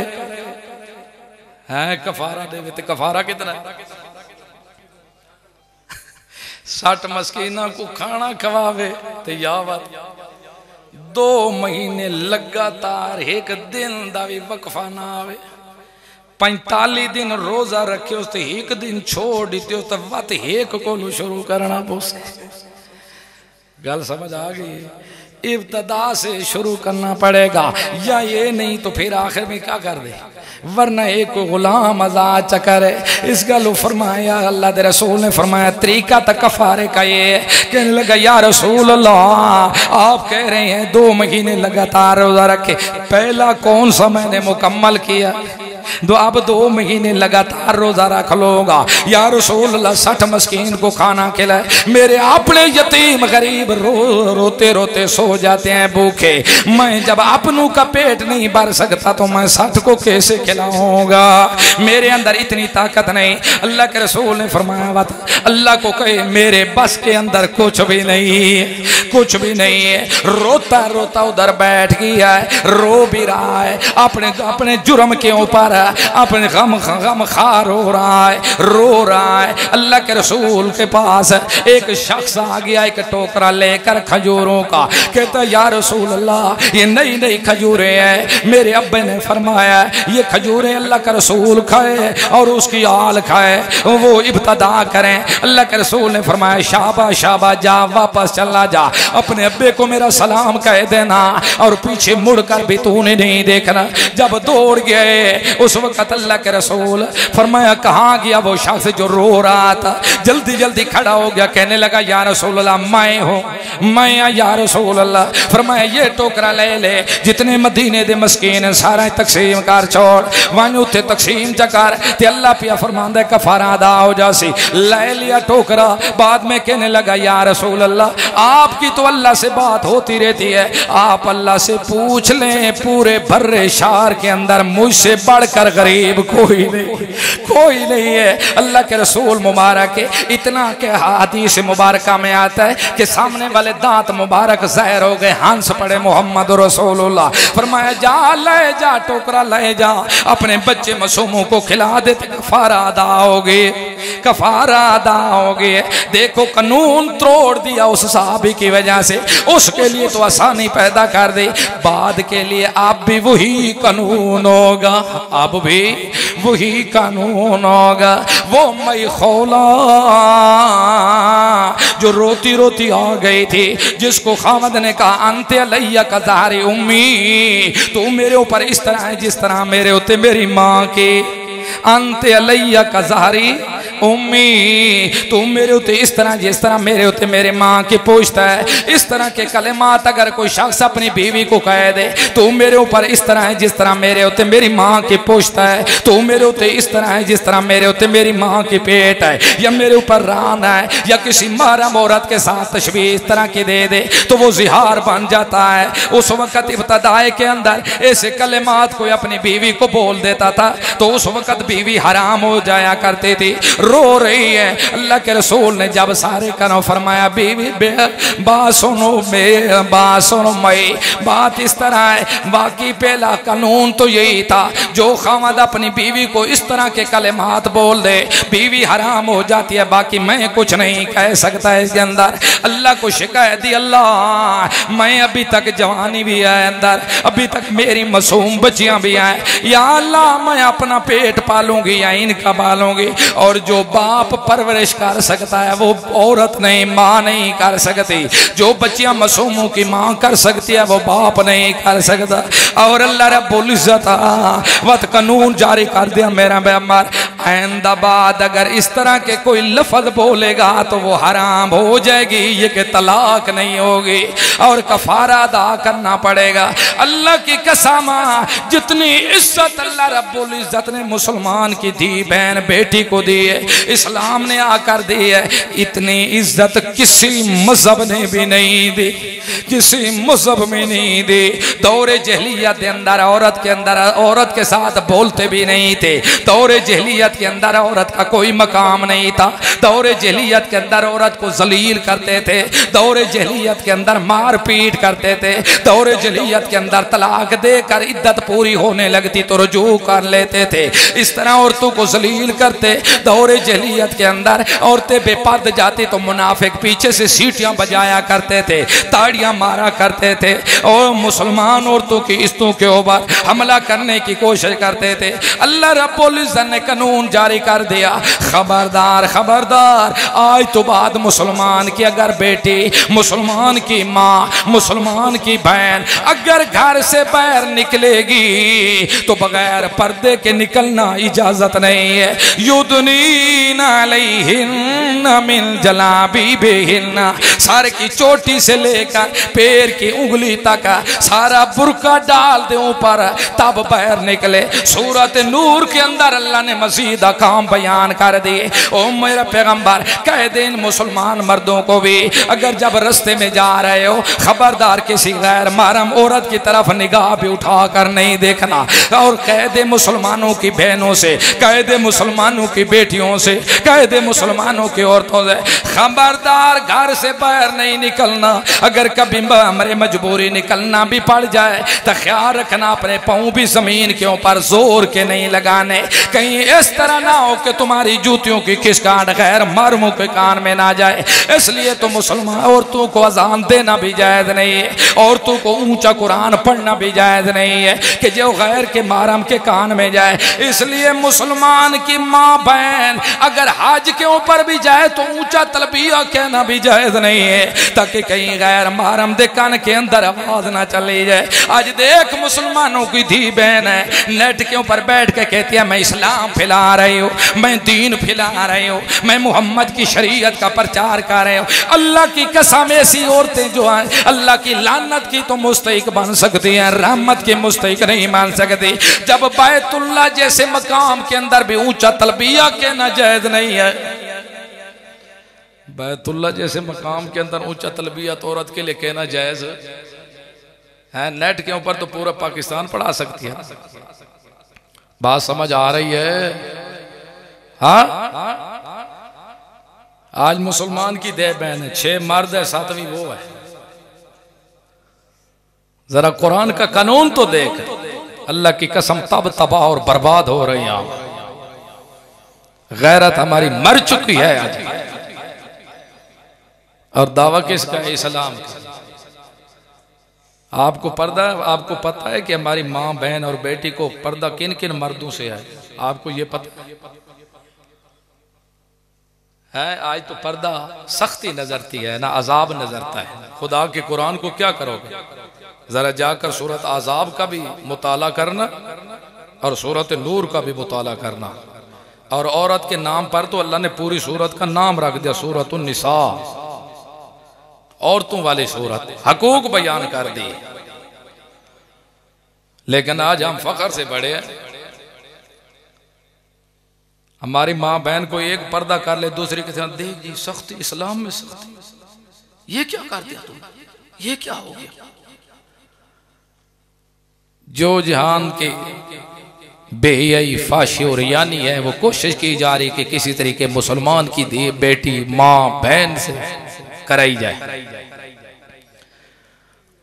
है कफारा देवे, तो कफारा कितना 60 मस्कीना को खाना खवावे तो यावत 2 महीने लगातार एक दिन दा भी वक्फा ना आवे, 45 दिन रोजा रखे उस तो एक दिन छोड़ देते हो तो वत एक को शुरू करना पोस। गल समझ आ गई? इब्तदा से शुरू करना पड़ेगा, या ये नहीं तो फिर आखिर में क्या कर दे, वरना एक गुलाम आजाद चक्कर है। इस गल फरमाया अल्लाह के रसूल ने फरमाया तरीका तक कफारे का ये है। कहने लगा या रसूल अल्लाह आप कह रहे हैं 2 महीने लगातार रोजा रखे, पहला कौन सा मैंने मुकम्मल किया? अब 2 महीने लगातार रोजा रख लोगा। या रसूल अल्लाह 60 मस्कीन को खाना खिलाए, मेरे अपने यतीम गरीब रोते रोते सो जाते हैं भूखे, मैं जब अपनों का पेट नहीं भर सकता तो मैं 60 को कैसे खिलाऊंगा? मेरे अंदर इतनी ताकत नहीं। अल्लाह के रसूल ने फरमाया बात अल्लाह को कहे मेरे बस के अंदर कुछ भी नहीं है, कुछ भी नहीं है। रोता रोता उधर बैठ गया है, रो भी रहा है, अपने अपने जुर्म के ऊपर अपने गम खार हो रहा है, रो रहा है। अल्लाह के रसूल के पास एक शख्स आ गया एक टोकरा लेकर खजूरों का, कहता या रसूल अल्लाह ये नई नई खजूरें हैं, मेरे अब्बे ने फरमाया ये खजूरें अल्लाह का रसूल खाए और उसकी आल खाए, वो इब्तदा करें। अल्लाह के रसूल ने फरमाया शाबा शाबा जा वापस चला जा, अपने अब्बे को मेरा सलाम कह देना और पीछे मुड़कर भी तूने नहीं देखना। जब दौड़ गए उस वक्त अल्लाह के रसूल फरमाया कहाँ गया वो शख्स जो रो रहा था? जल्दी जल्दी खड़ा हो गया, कहने लगा या रसूल अल्लाह मैं हूँ, मैं या रसूल अल्लाह। फरमाया ये टोकरा ले ले, जितने मदीने दे मस्कीन सारा तकसीम कर छोड़, वन उत्थे तकसीम चकर ते अल्लाह पिया फरमांदा कफारा अदा हो जासी। ले लिया टोकरा, बाद में कहने लगा या रसूल अल्लाह आपकी तो अल्लाह से बात होती रहती है, आप अल्लाह से पूछ लें पूरे बर्रे शार के अंदर मुझसे बढ़कर कर गरीब कोई नहीं है। अल्लाह के रसूल मुबारक के इतना के हदीस मुबारक में आता है कि सामने वाले दांत मुबारक ज़ाहिर हो गए, हंस पड़े मोहम्मद रसूलुल्लाह। फरमाया जा ले जा, टोकरा ले जा, अपने बच्चे मासूमों को खिला दे, कफारा अदा होगे, कफारा अदा होगे। देखो कानून तोड़ दिया उस साहबी की वजह से, उसके लिए तो आसानी पैदा कर दी, बाद के लिए अब भी वही कानून होगा, अब भी वही कानून होगा। वो मई खौला जो रोती रोती आ गई थी, जिसको खामद ने कहा अंत अलैया का ज़हरी उम्मी, तू मेरे ऊपर इस तरह है जिस तरह मेरे होते मेरी माँ के, अंत अलैया का ज़हरी उम्मी, तू मेरे होते इस तरह जिस तरह मेरे होते मेरे माँ के पूछता है। इस तरह के कलेमात अगर कोई शख्स अपनी बीवी को कह दे, तू मेरे ऊपर इस तरह है जिस तरह मेरे होते मेरी माँ के पूछता है, तू मेरे होते इस तरह है जिस तरह मेरे होते मेरी माँ की पेट है, या मेरे ऊपर रान है, या किसी महरम औरत के साथ तशबीह इस तरह की दे दे, तो वो जिहार बन जाता है। उस वक़्त इब्तदाए के अंदर ऐसे कलेमात कोई अपनी बीवी को बोल देता था तो उस वक़्त बीवी हराम हो जाया करती थी। रो रही है, अल्लाह के रसूल ने जब सारे करो फरमाया बीवी बात सुनो, बात सुनो मई, बात इस तरह है, बाकी पहला कानून तो यही था, जो खामद अपनी बीवी को इस तरह के कलेमात बोल दे बीवी हराम हो जाती है, बाकी मैं कुछ नहीं कह सकता है इसके अंदर। अल्लाह को शिकायत दी, अल्लाह मैं अभी तक जवानी भी है अंदर, अभी तक मेरी मासूम बच्चियां भी हैं, या अल्लाह मैं अपना पेट पालूंगी या इनका पालूंगी, और जो बाप परवरिश कर सकता है वो औरत नहीं, माँ नहीं कर सकती, जो बच्चियां मासूमों की माँ कर सकती है वो बाप नहीं कर सकता। और अल्लाह रब्बुल इज्जत वत कानून जारी कर दिया मेरा बेअमर, आइंदाबाद अगर इस तरह के कोई लफ्ज बोलेगा तो वो हराम हो जाएगी, ये कि तलाक नहीं होगी और कफारा अदा करना पड़ेगा। अल्लाह की कसम, जितनी इज्जत अल्लाह रब्बुल इज्जत ने मुसलमान की दी बहन बेटी को दी है, इस्लाम ने आकर दी है, इतनी इज्जत किसी मजहब ने भी नहीं दी, किसी मजहब में नहीं दी। दौरे जहलियत के अंदर औरत के साथ बोलते भी नहीं थे, दौरे जहलियत के अंदर औरत का कोई मकाम नहीं था, दौरे जहलियत के अंदर औरत को जलील करते थे, दौरे जहलियत के अंदर मार पीट करते थे, दौरे जहलियत के अंदर तलाक देकर इद्दत पूरी होने लगती तो रुजू कर लेते थे, इस तरह औरतों को जलील करते। दौरे जहलियत के अंदर औरतें बेपर्द जाती तो मुनाफिक पीछे से सीटियां बजाया करते थे, ताड़ियां मारा करते थे, और मुसलमान औरतों की इज्जतों के ऊपर हमला करने की कोशिश करते थे। अल्लाह रब्बुल इज्जत ने कानून जारी कर दिया, खबरदार खबरदार, आज तो बाद मुसलमान की अगर बेटी, मुसलमान की माँ, मुसलमान की बहन अगर घर से बाहर निकलेगी तो बगैर पर्दे के निकलना इजाजत नहीं है। युदनीना अलैहिन्ना मिन जलाबिबिहिन्ना, सर की चोटी से लेकर पैर की उंगली तक सारा बुर्का डाल दे ऊपर, तब बाहर निकले। सूरत नूर के अंदर अल्लाह ने मजीद अहकाम बयान कर दिए। ओ मेरा पैगंबर, कह दे इन मुसलमान मर्दों को भी, अगर जब रास्ते में जा रहे हो खबरदार किसी गैर महरम औरत की तरफ निगाह भी उठा कर नहीं देखना, और कह दे मुसलमानों की बहनों से, कह दे मुसलमानों की बेटियों से, कह दे मुसलमानों की औरतों से, खबरदार घर से बाहर नहीं निकलना। अगर कभी हमारे मजबूरी निकलना भी पड़ जाए तो ख्याल रखना अपने पाँव भी जमीन के ऊपर जोर के नहीं लगाने, कहीं इस तरह ना हो कि तुम्हारी जूतियों की खिसकाहट गैर मर्मों के कान में ना जाए। इसलिए तो मुसलमान औरतों को अजान देना भी जायज़ नहीं है, औरतों को ऊंचा कुरान पढ़ना भी जायज़ नहीं है कि जो गैर के महरम के कान में जाए। इसलिए मुसलमान की माँ बहन अगर हज के ऊपर भी जाए तो ऊंचा तलबिया कहना भी जायज़ नहीं है, ताकि कहीं गैर महरम दे कान के अंदर आवाज ना चली जाए। आज देख मुसलमानों की धी बहन है नेट के ऊपर बैठ के कहती है मैं इस्लाम फैला रही हूँ, मैं दीन फैला रही हूँ, मैं मोहम्मद की शरीयत का प्रचार कर रही हूँ। अल्लाह की कसम ऐसी औरतें जो हैं अल्लाह की लानत की तो मुस्तहिक बन सकती हैं, रहमत की मुस्तहिक नहीं मान सकती। जब बैतुल्लाह जैसे मकाम के अंदर भी ऊंचा तलबिया कहना जायज नहीं है, बैतुल्लाह जैसे मकाम के अंदर ऊंचा तलबिया तो औरत के लिए कहना जायज है। नेट के ऊपर तो पूरा पाकिस्तान पढ़ा सकती है, बात समझ आ रही है? हाँ, आज मुसलमान की 10 बहन है, 6 मर्द है, 7वीं वो है। जरा कुरान का कानून तो देख, अल्लाह की कसम तब तबाह और बर्बाद हो रही हैं। गैरत हमारी मर चुकी है आज, और दावा किसका है? इस्लाम का। आपको पर्दा, आपको पता है कि हमारी माँ बहन और बेटी को पर्दा किन किन मर्दों से है? आपको ये पता है? आज तो पर्दा सख्ती नजरती है ना, अजाब नजरता है। खुदा के कुरान को क्या करोगे? जरा जाकर सूरत अजाब का भी मुताला करना और सूरत नूर का भी मुताला करना। और औरत के नाम पर तो अल्लाह ने पूरी सूरत का नाम रख दिया, सूरत निसा, औरतों वाली सूरत, हकूक बयान कर दी। लेकिन आज हम फख्र से बड़े हैं। हमारी माँ बहन को एक पर्दा कर ले, दूसरी के साथ देख जी सख्ती, इस्लाम में सख्ती, ये क्या कर दिया तुम, ये क्या हो गया? जो जहान के बेहयाई, फाशी और यानी है, वो कोशिश की जा रही कि किसी तरीके मुसलमान की दी बेटी माँ बहन से कराई जाए।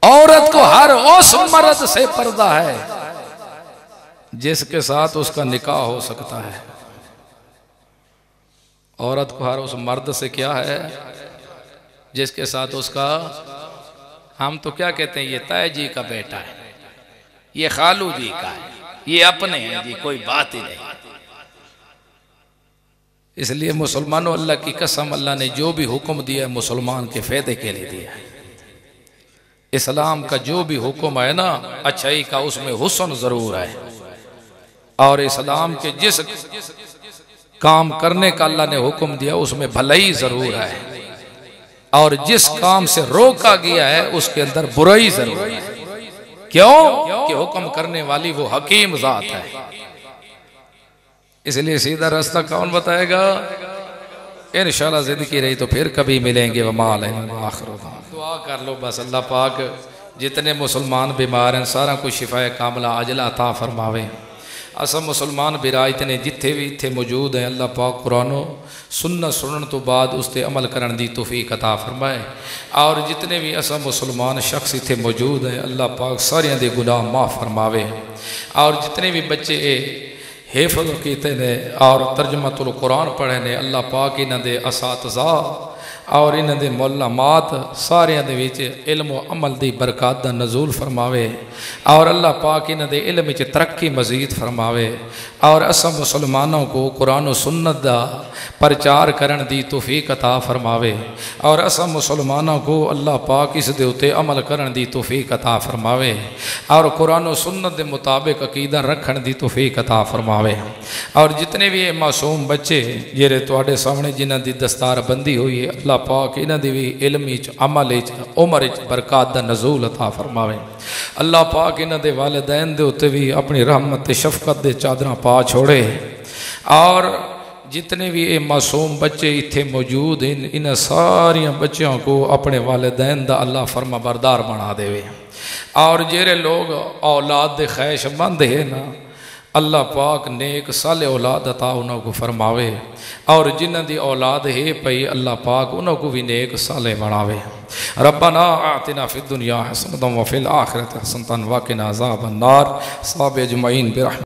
औरत को हर उस मर्द से पर्दा है जिसके साथ उसका निकाह हो सकता है। औरत को हर उस मर्द से क्या है जिसके साथ उसका, हम तो क्या कहते हैं, ये ताए जी का बेटा है, ये खालू जी का है, ये अपने हैं जी, कोई बात ही नहीं। इसलिए मुसलमानों, अल्लाह की कसम, अल्लाह ने जो भी हुक्म दिया है मुसलमान के फायदे के लिए दिया है। इस्लाम का जो भी हुक्म है ना अच्छाई का, उसमें हुस्न जरूर है। और इस्लाम के जिस काम करने का अल्लाह ने हुक्म दिया उसमें भलाई जरूर है, और जिस काम से रोका गया है उसके अंदर बुराई जरूर है। क्यों? कि हुक्म करने वाली वो हकीम जात है। इसलिए सीधा रास्ता कौन बताएगा? इंशाअल्लाह ज़िंदगी रही तो फिर कभी मिलेंगे। वमाल दुआ कर लो बस, अल्लाह पाक जितने मुसलमान बीमार हैं सारा कुछ शिफाए कामला अजला अता फरमावे। असा मुसलमान बिरा इतने जिथे भी इत्थे मौजूद हैं, अल्लाह पाक कुरानो सुन्नत सुनने तो बाद उस पर अमल करने की तौफीक अता फरमाए। और जितने भी असा मुसलमान शख्स इत्थे मौजूद हैं, अल्लाह पाक सारियां दे गुनाह माफ़ फरमावे। और जितने भी बच्चे हिफ्ज़ कीते ने और तर्जमातुल कुरान पढ़े ने, अल्लाह पाक इन्हां दे असातिज़ा और इन्हां दे मुअल्लमात सारियां दे विच इल्म व अमल दी बरकत दा नज़ूल फरमावे। और अल्लाह पाक इन्हां दे इल्म विच तरक्की मज़ीद फरमावे। और असां मुसलमानों को कुरान व सुन्नत दा प्रचार करन दी तौफीक अता फरमावे। और असां मुसलमानों को अल्लाह पाक इस दे उत्ते अमल करन दी तौफीक अता फरमावे। और कुरान व सुन्नत दे मुताबिक अकीदा रखन दी तौफीक अता फरमावे। और जितने भी मासूम बच्चे जेरे तुहाडे सामने जिन्हां दी दस्तार बंदी हुई है, अल्लाह पाक इन्हां दी भी इल्म विच, अमल विच, उमर विच बरकत दा नज़ूल अता फरमावे। अल्लाह पाक इन्हां दे वालिदैन दे उत्ते भी अपनी रहमत शफकत दे चादरां पा छोड़े। और जितने भी ये मासूम बच्चे इत्थे मौजूद हैं, इन सारिया बच्चों को अपने वालिदैन दा अल्लाह फरमा बरदार बना देवे। और जेरे लोग औलाद दे ख्वाहिशमंद है ना, अल्लाह पाक नेक साले औलाद अता उन्हों को फरमावे। और जिन्हां दी औलाद है पई, अल्लाह पाक उन्हों को भी नेक साले बनावे। रब्बना आतिना फिद दुनिया हसनतन व फिल आखिरति हसनतन व क़िना अज़ाबन नार। साब अजमईन बिरहमतिक।